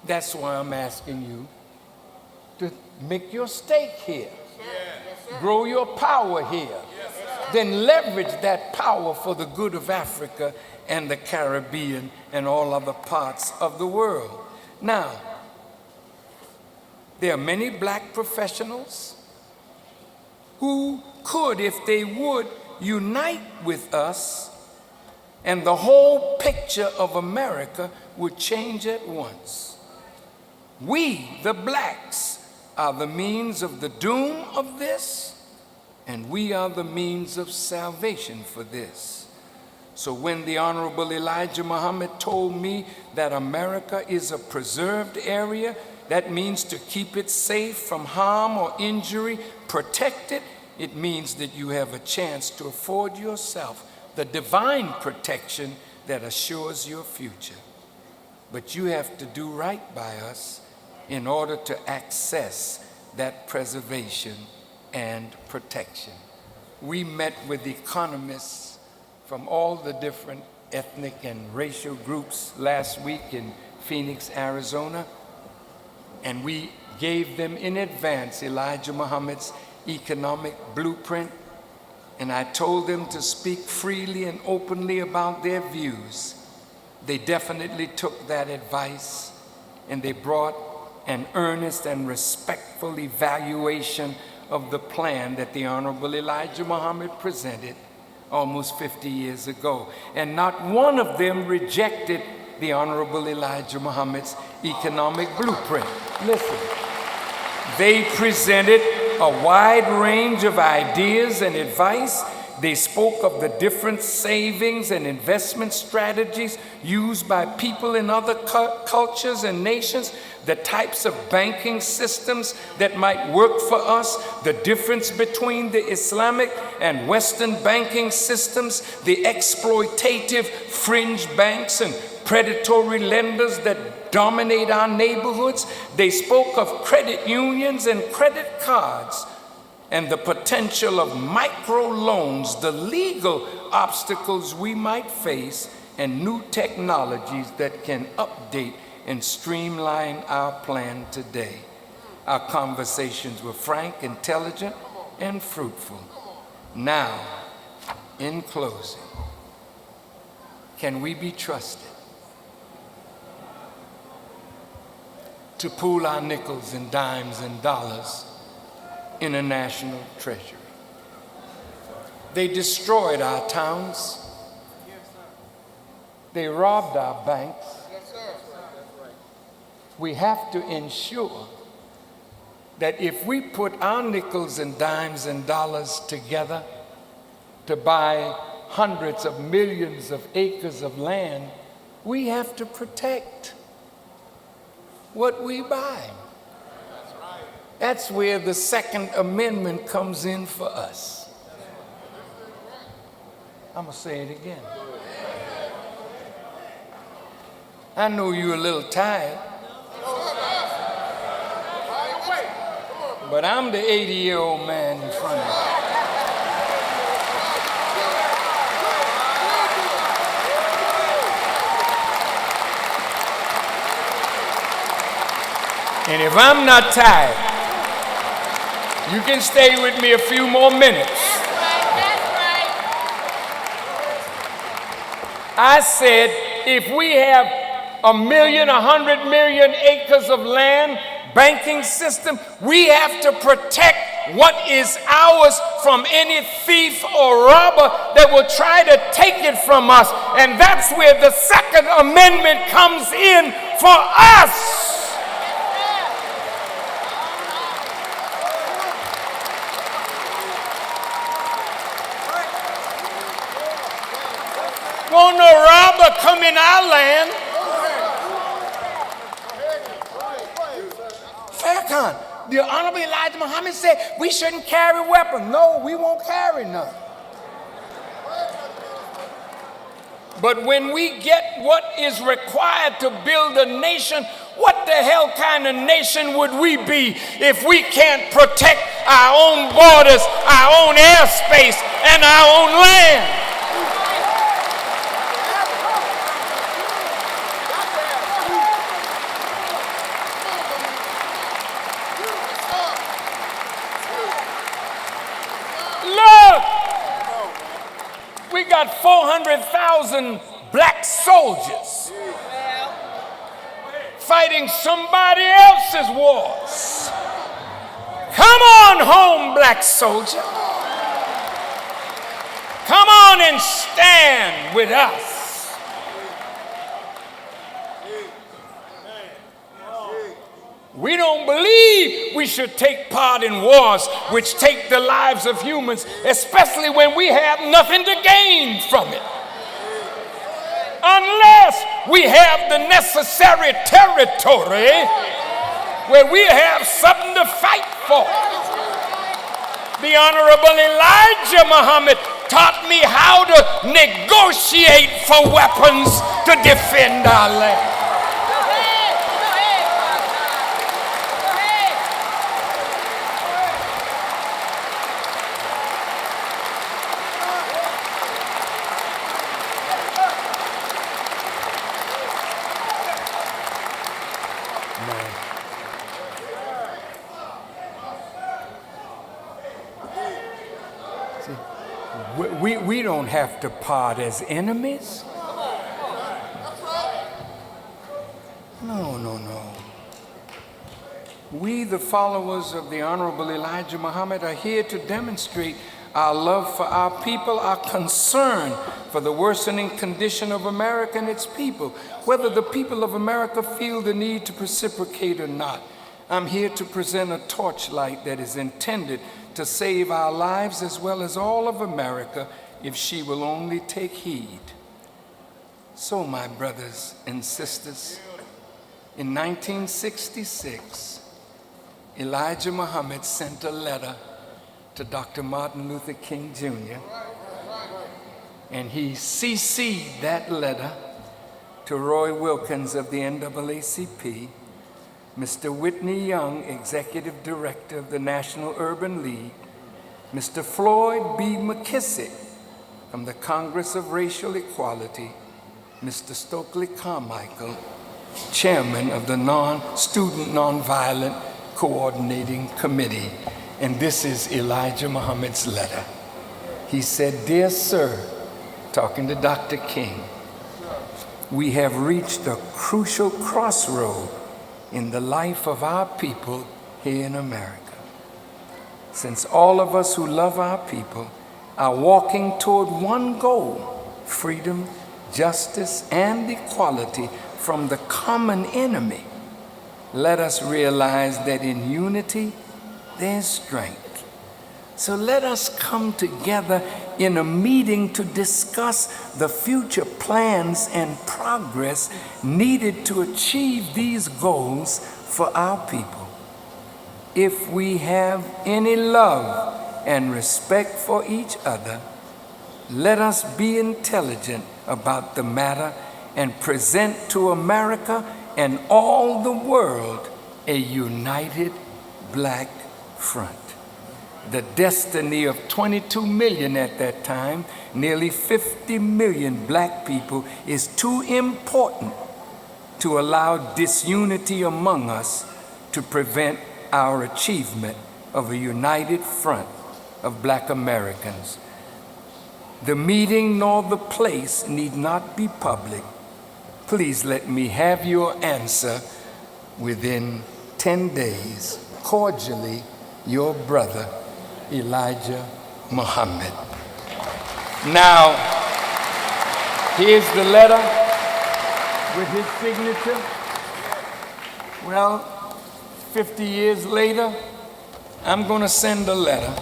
C: That's why I'm asking you to make your stake here. Grow your power here. Then leverage that power for the good of Africa and the Caribbean and all other parts of the world. Now, there are many black professionals who could, if they would, unite with us, and the whole picture of America would change at once. We, the blacks, are the means of the doom of this, and we are the means of salvation for this. So when the Honorable Elijah Muhammad told me that America is a preserved area, that means to keep it safe from harm or injury, protect it. It means that you have a chance to afford yourself the divine protection that assures your future. But you have to do right by us in order to access that preservation and protection. We met with economists from all the different ethnic and racial groups last week in Phoenix, Arizona, and we gave them in advance Elijah Muhammad's economic blueprint, and I told them to speak freely and openly about their views. They definitely took that advice, and they brought an earnest and respectful evaluation of the plan that the Honorable Elijah Muhammad presented almost 50 years ago. And not one of them rejected the Honorable Elijah Muhammad's economic blueprint. Listen, they presented a wide range of ideas and advice. They spoke of the different savings and investment strategies used by people in other cultures and nations, the types of banking systems that might work for us, the difference between the Islamic and Western banking systems, the exploitative fringe banks and predatory lenders that dominate our neighborhoods. They spoke of credit unions and credit cards, and the potential of microloans, the legal obstacles we might face, and new technologies that can update and streamline our plan today. Our conversations were frank, intelligent, and fruitful. Now, in closing, can we be trusted to pool our nickels and dimes and dollars in a national treasury? They destroyed our towns. They robbed our banks. We have to ensure that if we put our nickels and dimes and dollars together to buy hundreds of millions of acres of land, we have to protect what we buy. That's where the Second Amendment comes in for us. I'm going to say it again. I know you're a little tired, but I'm the 80-year-old man in front of you. And if I'm not tired, you can stay with me a few more minutes. I said, if we have 100 million acres of land, banking system, we have to protect what is ours from any thief or robber that will try to take it from us. And that's where the Second Amendment comes in for us. Won't no robber come in our land. Farrakhan, the Honorable Elijah Muhammad said we shouldn't carry weapons. No, we won't carry none. But when we get what is required to build a nation, what the hell kind of nation would we be if we can't protect our own borders, our own airspace, and our own land? We got 400,000 black soldiers fighting somebody else's wars. Come on home, black soldier. Come on and stand with us. We don't believe we should take part in wars which take the lives of humans, especially when we have nothing to gain from it. Unless we have the necessary territory where we have something to fight for. The Honorable Elijah Muhammad taught me how to negotiate for weapons to defend our land. We don't have to part as enemies. No. We, the followers of the Honorable Elijah Muhammad, are here to demonstrate our love for our people, our concern for the worsening condition of America and its people, whether the people of America feel the need to reciprocate or not. I'm here to present a torchlight that is intended to save our lives as well as all of America if she will only take heed. So, my brothers and sisters, in 1966, Elijah Muhammad sent a letter to Dr. Martin Luther King Jr., and he CC'd that letter to Roy Wilkins of the NAACP, Mr. Whitney Young, Executive Director of the National Urban League, Mr. Floyd B. McKissick from the Congress of Racial Equality, Mr. Stokely Carmichael, Chairman of the Student Nonviolent Coordinating Committee. And this is Elijah Muhammad's letter. He said, "Dear sir," talking to Dr. King, "we have reached a crucial crossroad in the life of our people here in America. Since all of us who love our people are walking toward one goal, freedom, justice, and equality from the common enemy, let us realize that in unity there's strength. So let us come together in a meeting to discuss the future plans and progress needed to achieve these goals for our people. If we have any love and respect for each other, let us be intelligent about the matter and present to America and all the world a united black front. The destiny of 22 million at that time, nearly 50 million black people, is too important to allow disunity among us to prevent our achievement of a united front of black Americans. The meeting nor the place need not be public. Please let me have your answer within 10 days. Cordially, your brother, Elijah Muhammad. Now, here's the letter with his signature. Well, 50 years later, I'm going to send a letter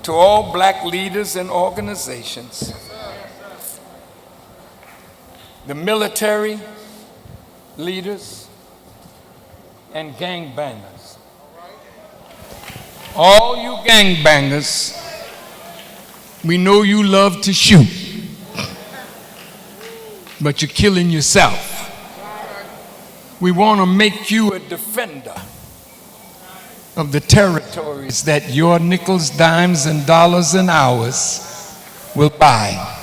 C: to all black leaders and organizations, the military leaders and gangbangers. All you gangbangers, we know you love to shoot, but you're killing yourself. We want to make you a defender of the territories that your nickels, dimes, and dollars and hours will buy.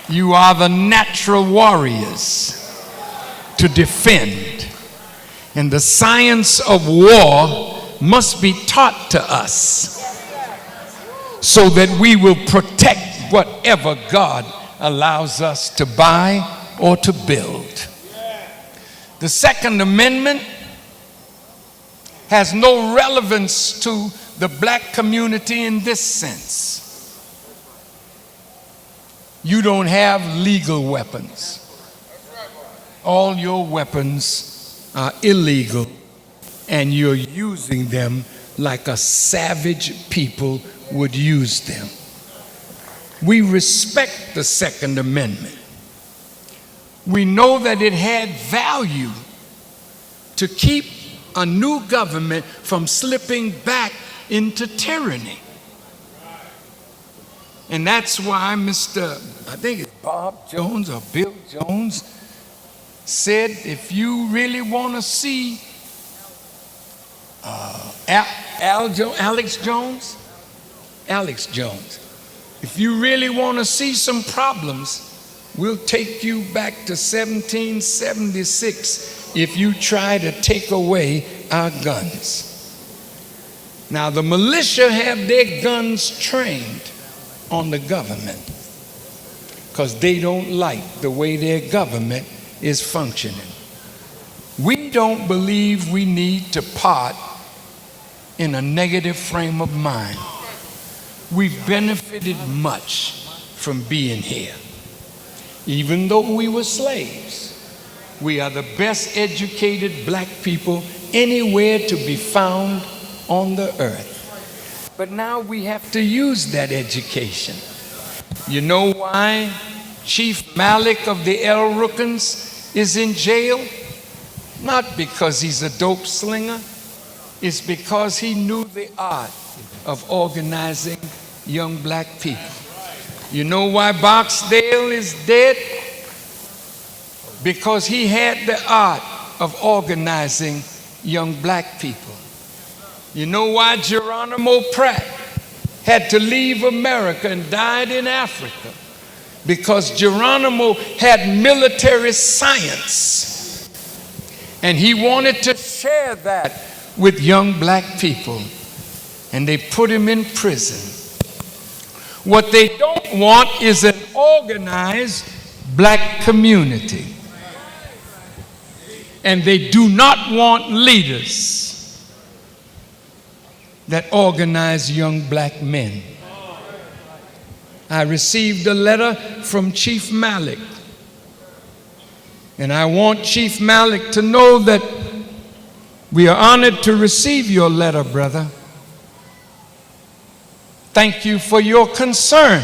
C: You are the natural warriors to defend, and the science of war must be taught to us so that we will protect whatever God allows us to buy or to build. The Second Amendment has no relevance to the black community in this sense. You don't have legal weapons. All your weapons are illegal, and you're using them like a savage people would use them. We respect the Second Amendment. We know that it had value to keep a new government from slipping back into tyranny. And that's why I think it's Bob Jones or Bill Jones, said if you really want to see Alex Jones, if you really want to see some problems, we'll take you back to 1776 if you try to take away our guns. Now, the militia have their guns trained on the government because they don't like the way their government is functioning. We don't believe we need to part in a negative frame of mind. We've benefited much from being here. Even though we were slaves, we are the best educated black people anywhere to be found on the earth. But now we have to use that education. You know why Chief Malik of the El Rukns is in jail? Not because he's a dope slinger. It's because he knew the art of organizing young black people. You know why Barksdale is dead? Because he had the art of organizing young black people. You know why Geronimo Pratt had to leave America and died in Africa? Because Geronimo had military science, and he wanted to share that with young black people, and they put him in prison. What they don't want is an organized black community. And they do not want leaders that organize young black men. I received a letter from Chief Malik, and I want Chief Malik to know that We are honored to receive your letter, brother. Thank you for your concern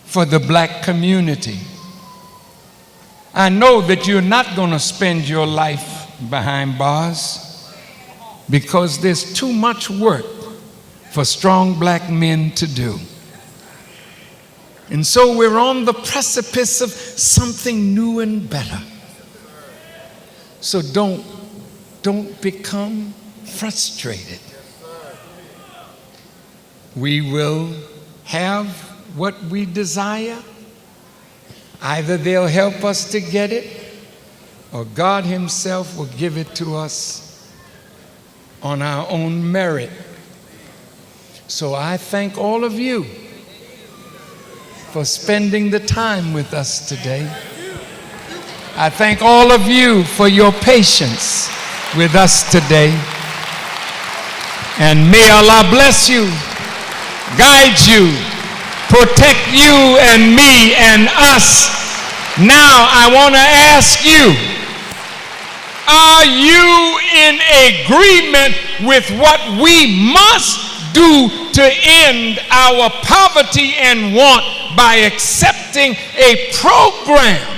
C: for the black community. I know that you're not going to spend your life behind bars because there's too much work for strong black men to do. And so we're on the precipice of something new and better. So don't become frustrated. We will have what we desire. Either they'll help us to get it, or God Himself will give it to us on our own merit. So I thank all of you for spending the time with us today. I thank all of you for your patience with us today. And may Allah bless you, guide you, protect you and me and us. Now I want to ask you, are you in agreement with what we must do to end our poverty and want by accepting a program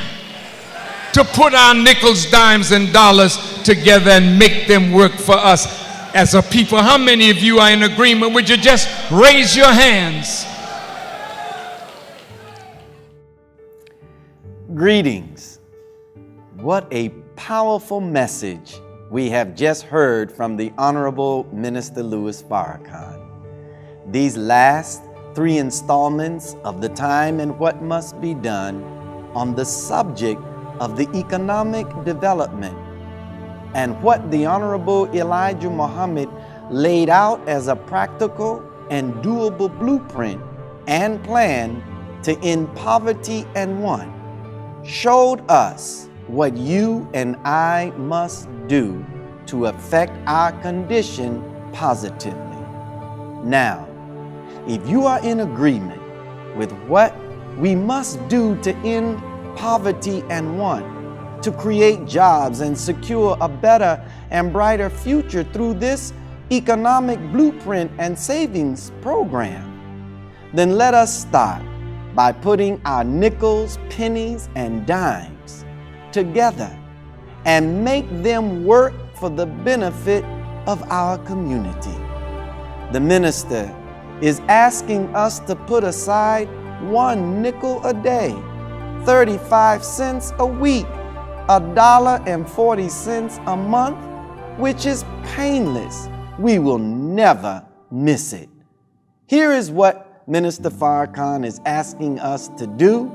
C: to put our nickels, dimes, and dollars together and make them work for us as a people? How many of you are in agreement? Would you just raise your hands?
B: Greetings. What a powerful message we have just heard from the Honorable Minister Louis Farrakhan. These last 3 installments of The Time and What Must Be Done on the subject of the economic development and what the Honorable Elijah Muhammad laid out as a practical and doable blueprint and plan to end poverty and want showed us what you and I must do to affect our condition positively. Now, if you are in agreement with what we must do to end poverty and want, to create jobs and secure a better and brighter future through this economic blueprint and savings program, then let us start by putting our nickels, pennies, and dimes together and make them work for the benefit of our community. The minister is asking us to put aside 1 nickel a day, 35 cents a week, $1.40 a month, which is painless. We will never miss it. Here is what Minister Farrakhan is asking us to do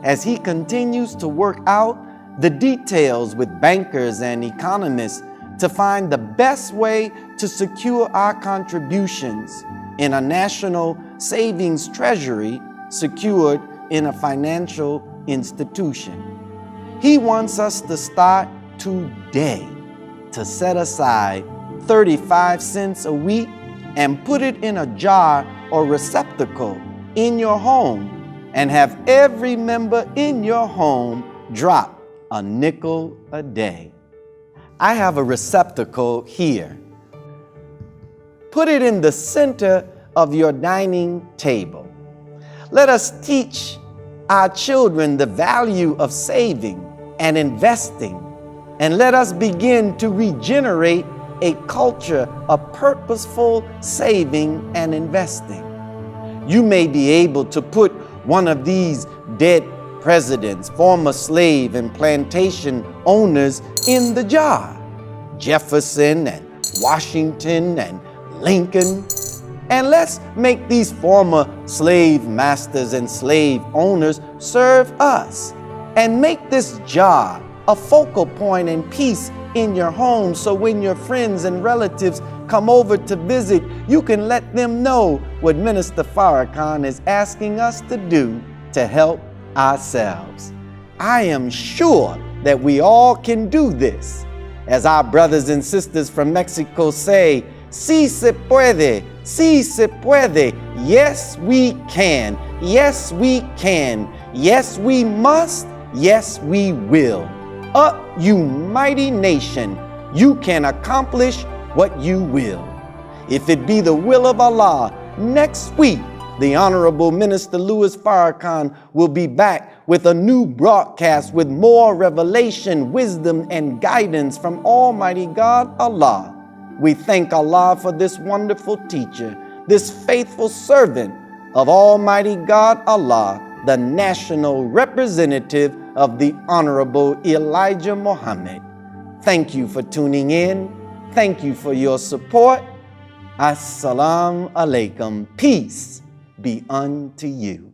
B: as he continues to work out the details with bankers and economists to find the best way to secure our contributions in a national savings treasury secured in a financial institution. He wants us to start today to set aside 35 cents a week and put it in a jar or receptacle in your home and have every member in your home drop a nickel a day. I have a receptacle here. Put it in the center of your dining table. Let us teach our children the value of saving and investing, and let us begin to regenerate a culture of purposeful saving and investing. You may be able to put one of these dead presidents, former slave and plantation owners in the jar. Jefferson and Washington and Lincoln. And let's make these former slave masters and slave owners serve us. And make this jar a focal point and piece in your home, so when your friends and relatives come over to visit, you can let them know what Minister Farrakhan is asking us to do to help ourselves. I am sure that we all can do this. As our brothers and sisters from Mexico say, "Si se puede, si se puede." Yes, we can. Yes, we can. Yes, we must. Yes, we will. Up, you mighty nation, you can accomplish what you will. If it be the will of Allah, next week, the Honorable Minister Louis Farrakhan will be back with a new broadcast with more revelation, wisdom, and guidance from Almighty God, Allah. We thank Allah for this wonderful teacher, this faithful servant of Almighty God, Allah, the national representative of the Honorable Elijah Muhammad. Thank you for tuning in. Thank you for your support. Assalamu alaikum. Peace be unto you.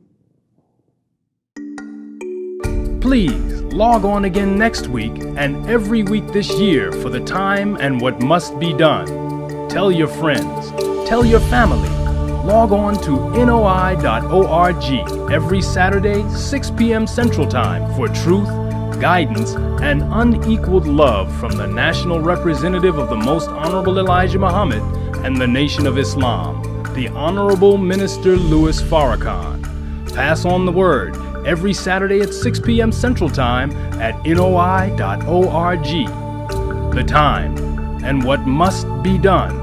A: Please log on again next week and every week this year for the time and what must be done. Tell your friends, tell your family. Log on to noi.org every Saturday, 6 p.m. Central Time for truth, guidance, and unequaled love from the national representative of the Most Honorable Elijah Muhammad and the Nation of Islam, the Honorable Minister Louis Farrakhan. Pass on the word every Saturday at 6 p.m. Central Time at noi.org. The time and what must be done.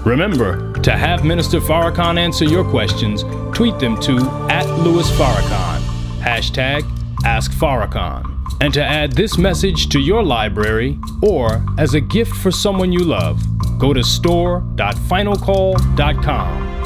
A: Remember, to have Minister Farrakhan answer your questions, tweet them to @LouisFarrakhan, #AskFarrakhan. And to add this message to your library or as a gift for someone you love, go to store.finalcall.com.